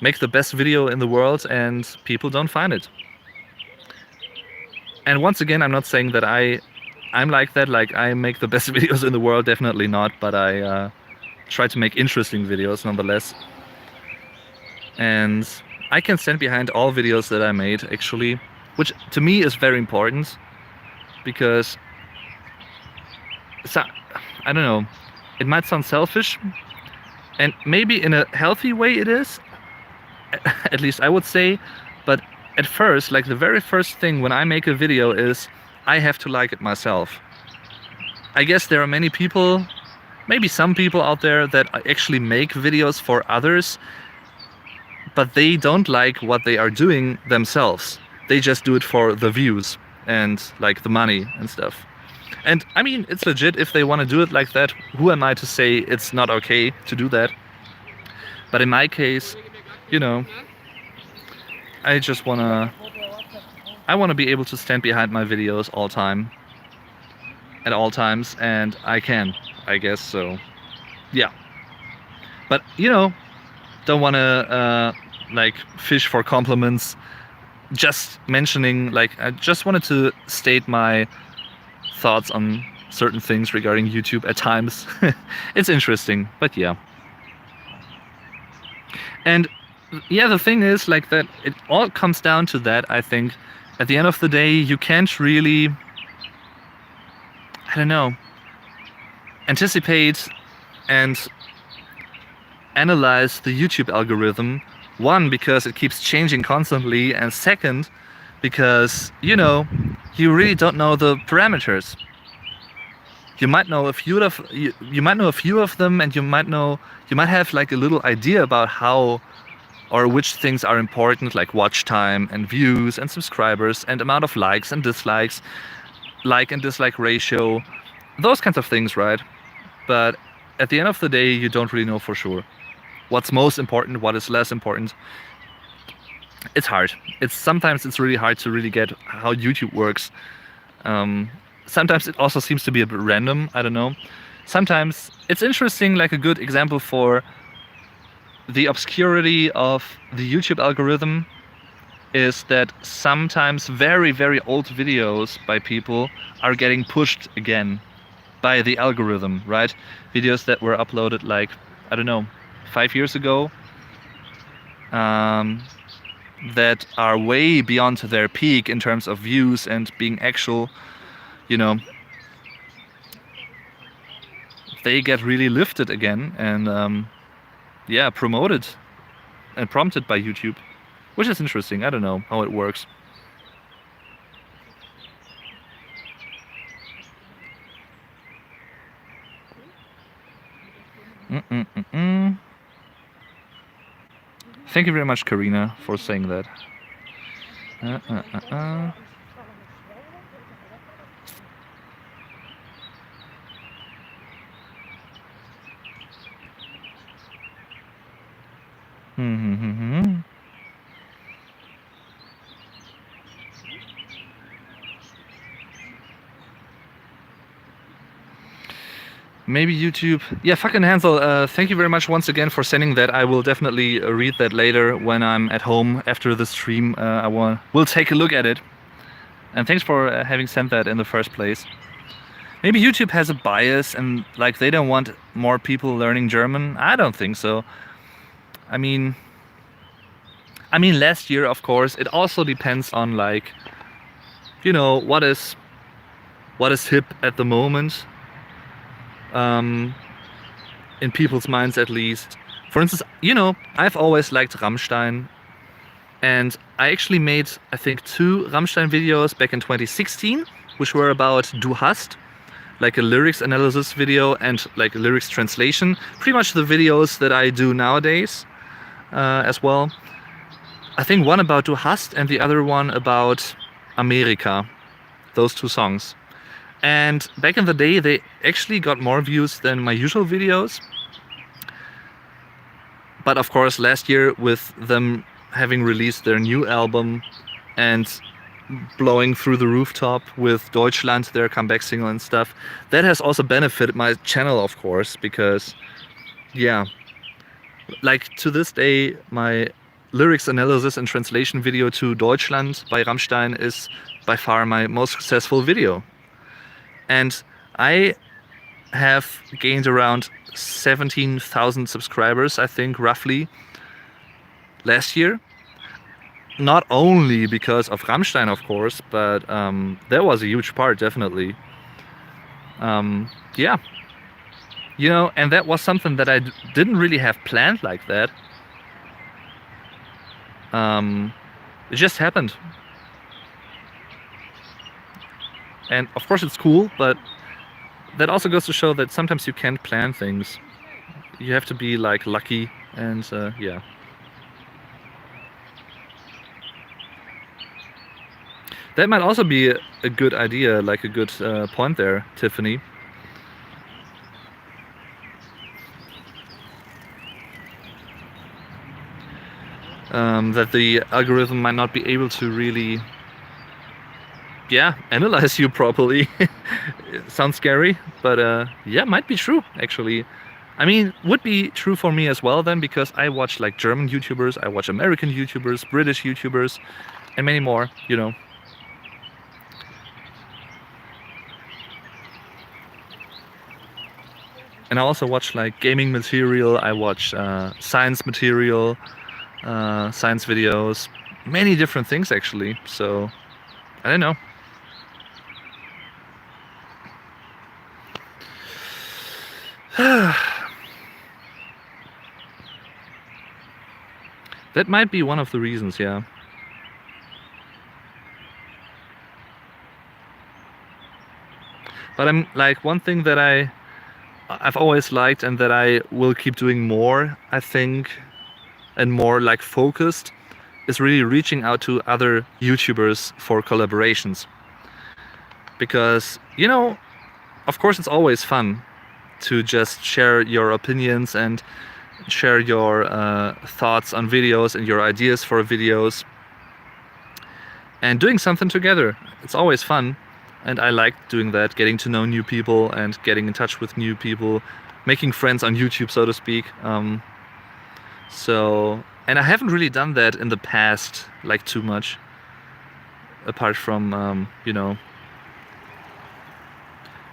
Make the best video in the world and people don't find it. And once again, I'm not saying that I'm like that, like I make the best videos in the world, definitely not, but I try to make interesting videos nonetheless. And I can stand behind all videos that I made, actually, which to me is very important, because I don't know, it might sound selfish, and maybe in a healthy way it is, at least I would say, but at first, like the very first thing when I make a video is I have to like it myself. I guess there are many people, maybe some people out there that actually make videos for others, but they don't like what they are doing themselves. They just do it for the views and like the money and stuff. And I mean, it's legit if they want to do it like that. Who am I to say it's not okay to do that? But in my case, you know, I just wanna be able to stand behind my videos all time, at all times, and I can, I guess, so yeah. But you know, don't wanna like fish for compliments. Just mentioning, like, I just wanted to state my thoughts on certain things regarding YouTube at times. It's interesting, but yeah. And yeah, the thing is like that it all comes down to that, I think. At the end of the day, you can't really, I don't know, anticipate and analyze the YouTube algorithm. One, because it keeps changing constantly, and second, because, you know, you really don't know the parameters. You might know a few of you might know a few of them, and you might have like a little idea about how or which things are important, like watch time and views and subscribers and amount of likes and dislikes, like and dislike ratio, those kinds of things, right? But at the end of the day, you don't really know for sure what's most important, what is less important. It's hard. Sometimes it's really hard to really get how YouTube works. Sometimes it also seems to be a bit random, I don't know. Sometimes it's interesting, like a good example for the obscurity of the YouTube algorithm is that sometimes very, very old videos by people are getting pushed again. by the algorithm, right? Videos that were uploaded like, I don't know, 5 years ago, that are way beyond their peak in terms of views and being actual, you know, they get really lifted again and yeah, promoted and prompted by YouTube, which is interesting. I don't know how it works. Thank you very much, Karina, for saying that. Maybe YouTube. Yeah, fucking Hansel, thank you very much once again for sending that. I will definitely read that later when I'm at home after the stream. We'll take a look at it. And thanks for having sent that in the first place. Maybe YouTube has a bias and like they don't want more people learning German. I don't think so. I mean, last year, of course, it also depends on like, you know, what is hip at the moment. In people's minds at least. For instance, you know, I've always liked Rammstein, and I actually made, I think, 2 Rammstein videos back in 2016, which were about Du hast, like a lyrics analysis video and like lyrics translation, pretty much the videos that I do nowadays as well. I think one about Du hast and the other one about Amerika, those 2 songs. And back in the day, they actually got more views than my usual videos. But of course, last year, with them having released their new album and blowing through the rooftop with Deutschland, their comeback single and stuff, that has also benefited my channel, of course, because, yeah, like to this day, my lyrics analysis and translation video to Deutschland by Rammstein is by far my most successful video. And I have gained around 17,000 subscribers, I think, roughly, last year. Not only because of Rammstein, of course, but that was a huge part, definitely. Yeah. You know, and that was something that I didn't really have planned like that. It just happened. And of course it's cool, but that also goes to show that sometimes you can't plan things. You have to be like lucky and yeah. That might also be a good idea, like a good point there, Tiffany. That the algorithm might not be able to really, yeah, analyze you properly. Sounds scary, but yeah, might be true, actually. I mean, would be true for me as well then, because I watch like German YouTubers, I watch American YouTubers, British YouTubers, and many more, you know. And I also watch like gaming material, I watch science material, science videos, many different things actually, so I don't know. That might be one of the reasons, yeah. But I'm like, one thing that I've always liked and that I will keep doing more, I think, and more like focused, is really reaching out to other YouTubers for collaborations. Because, you know, of course it's always fun to just share your opinions and share your thoughts on videos and your ideas for videos. And doing something together, it's always fun. And I like doing that, getting to know new people and getting in touch with new people, making friends on YouTube, so to speak. And I haven't really done that in the past, like too much, apart from, you know,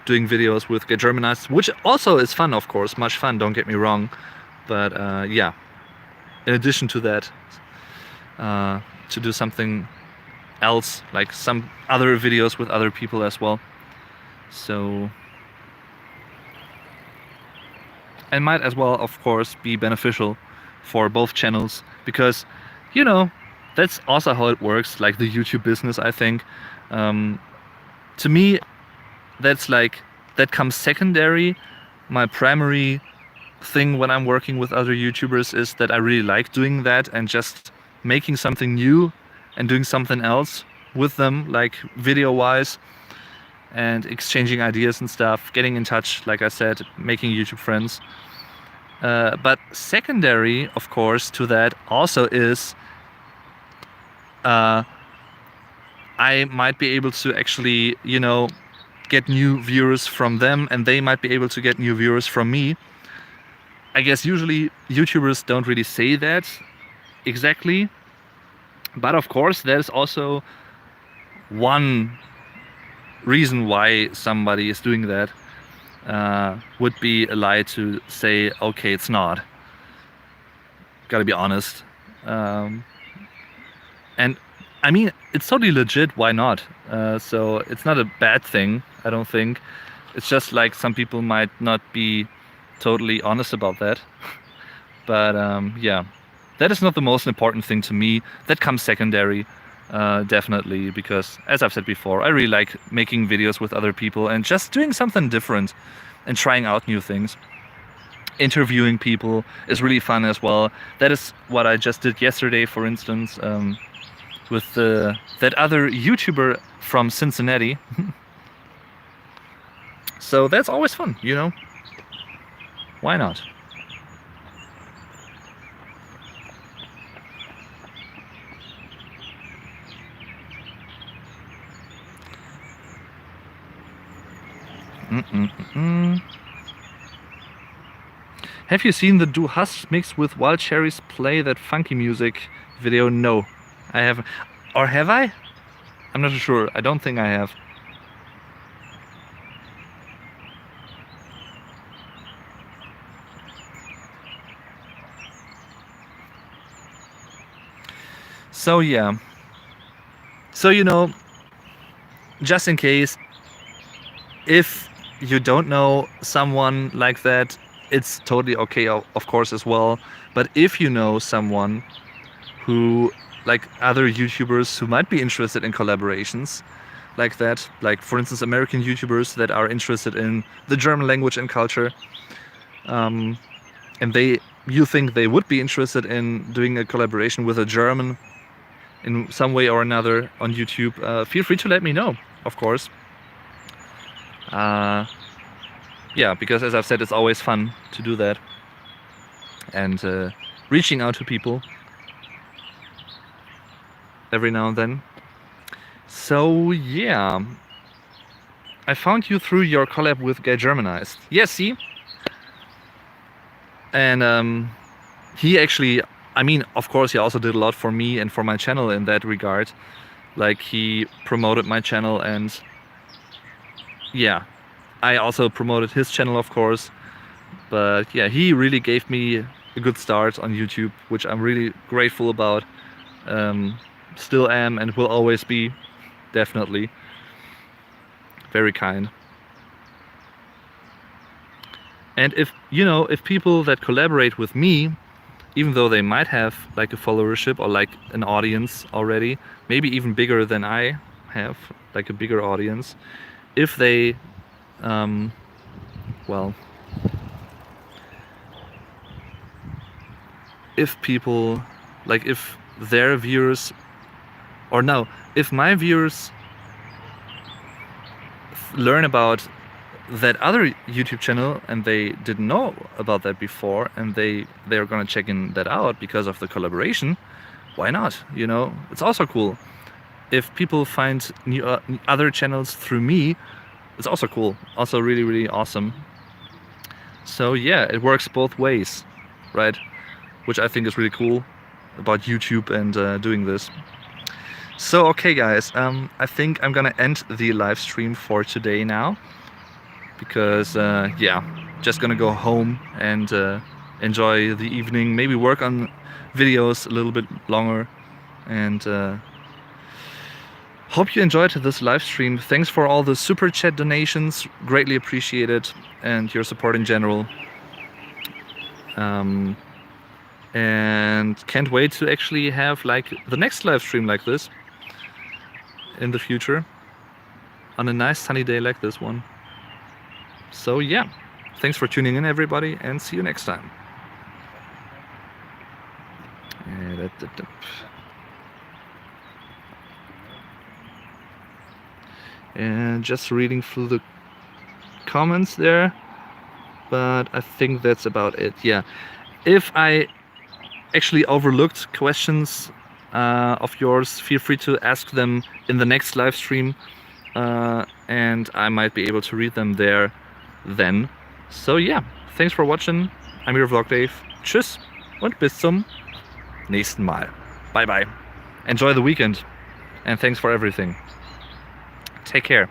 doing videos with Get Germanized, which also is fun, of course, much fun, don't get me wrong. But yeah, in addition to that, to do something else, like some other videos with other people as well. So, and might as well, of course, be beneficial for both channels, because, you know, that's also how it works, like the YouTube business, I think. To me, that's like, that comes secondary. My primary thing when I'm working with other YouTubers is that I really like doing that and just making something new and doing something else with them, like video-wise, and exchanging ideas and stuff, getting in touch, like I said, making YouTube friends. But secondary, of course, to that also is I might be able to actually, you know, get new viewers from them, and they might be able to get new viewers from me. I guess usually YouTubers don't really say that exactly, but of course there's also one reason why somebody is doing that. Would be a lie to say, okay, it's not. Gotta be honest. And I mean, it's totally legit, why not? So it's not a bad thing, I don't think. It's just like some people might not be totally honest about that. But yeah, that is not the most important thing to me. That comes secondary, definitely, because as I've said before, I really like making videos with other people and just doing something different and trying out new things. Interviewing people is really fun as well. That is what I just did yesterday, for instance, with that other YouTuber from Cincinnati. So that's always fun, you know? Why not? Have you seen the Do Huss mix with Wild Cherries Play That Funky Music video? No, I haven't. Or have I? I'm not sure. I don't think I have. So yeah. So, you know, just in case, if you don't know someone like that, it's totally okay, of course, as well. But if you know someone who, like other YouTubers who might be interested in collaborations like that, like for instance American YouTubers that are interested in the German language and culture, and you think they would be interested in doing a collaboration with a German in some way or another on YouTube, feel free to let me know, of course. Yeah, because as I've said, it's always fun to do that, and reaching out to people every now and then. So yeah, I found you through your collab with Get Germanized. Yeah, see? And he actually, I mean, of course, he also did a lot for me and for my channel in that regard. Like, he promoted my channel, and yeah, I also promoted his channel, of course. But yeah, he really gave me a good start on YouTube, which I'm really grateful about. Still am and will always be, definitely. Very kind. And if, you know, if people that collaborate with me, even though they might have like a followership or like an audience already, maybe even bigger than I have, like a bigger audience, if they, well, if people, like if their viewers, or no, if my viewers learn about that other YouTube channel and they didn't know about that before, and they're gonna check in that out because of the collaboration, why not? You know, it's also cool. If people find new other channels through me, it's also cool, also really, really awesome. So yeah, it works both ways, right? Which I think is really cool about YouTube and doing this. So okay guys, I think I'm gonna end the live stream for today now. because yeah, just gonna go home and enjoy the evening, maybe work on videos a little bit longer, and hope you enjoyed this live stream. Thanks for all the super chat donations, greatly appreciated, and your support in general. And can't wait to actually have like the next live stream like this in the future on a nice sunny day like this one. So yeah, thanks for tuning in, everybody, and see you next time. And just reading through the comments there, but I think that's about it. Yeah, if I actually overlooked questions of yours, feel free to ask them in the next live stream, and I might be able to read them there then. So yeah, thanks for watching. I'm your Vlog Dave. Tschüss und bis zum nächsten Mal. Bye bye. Enjoy the weekend, and thanks for everything. Take care.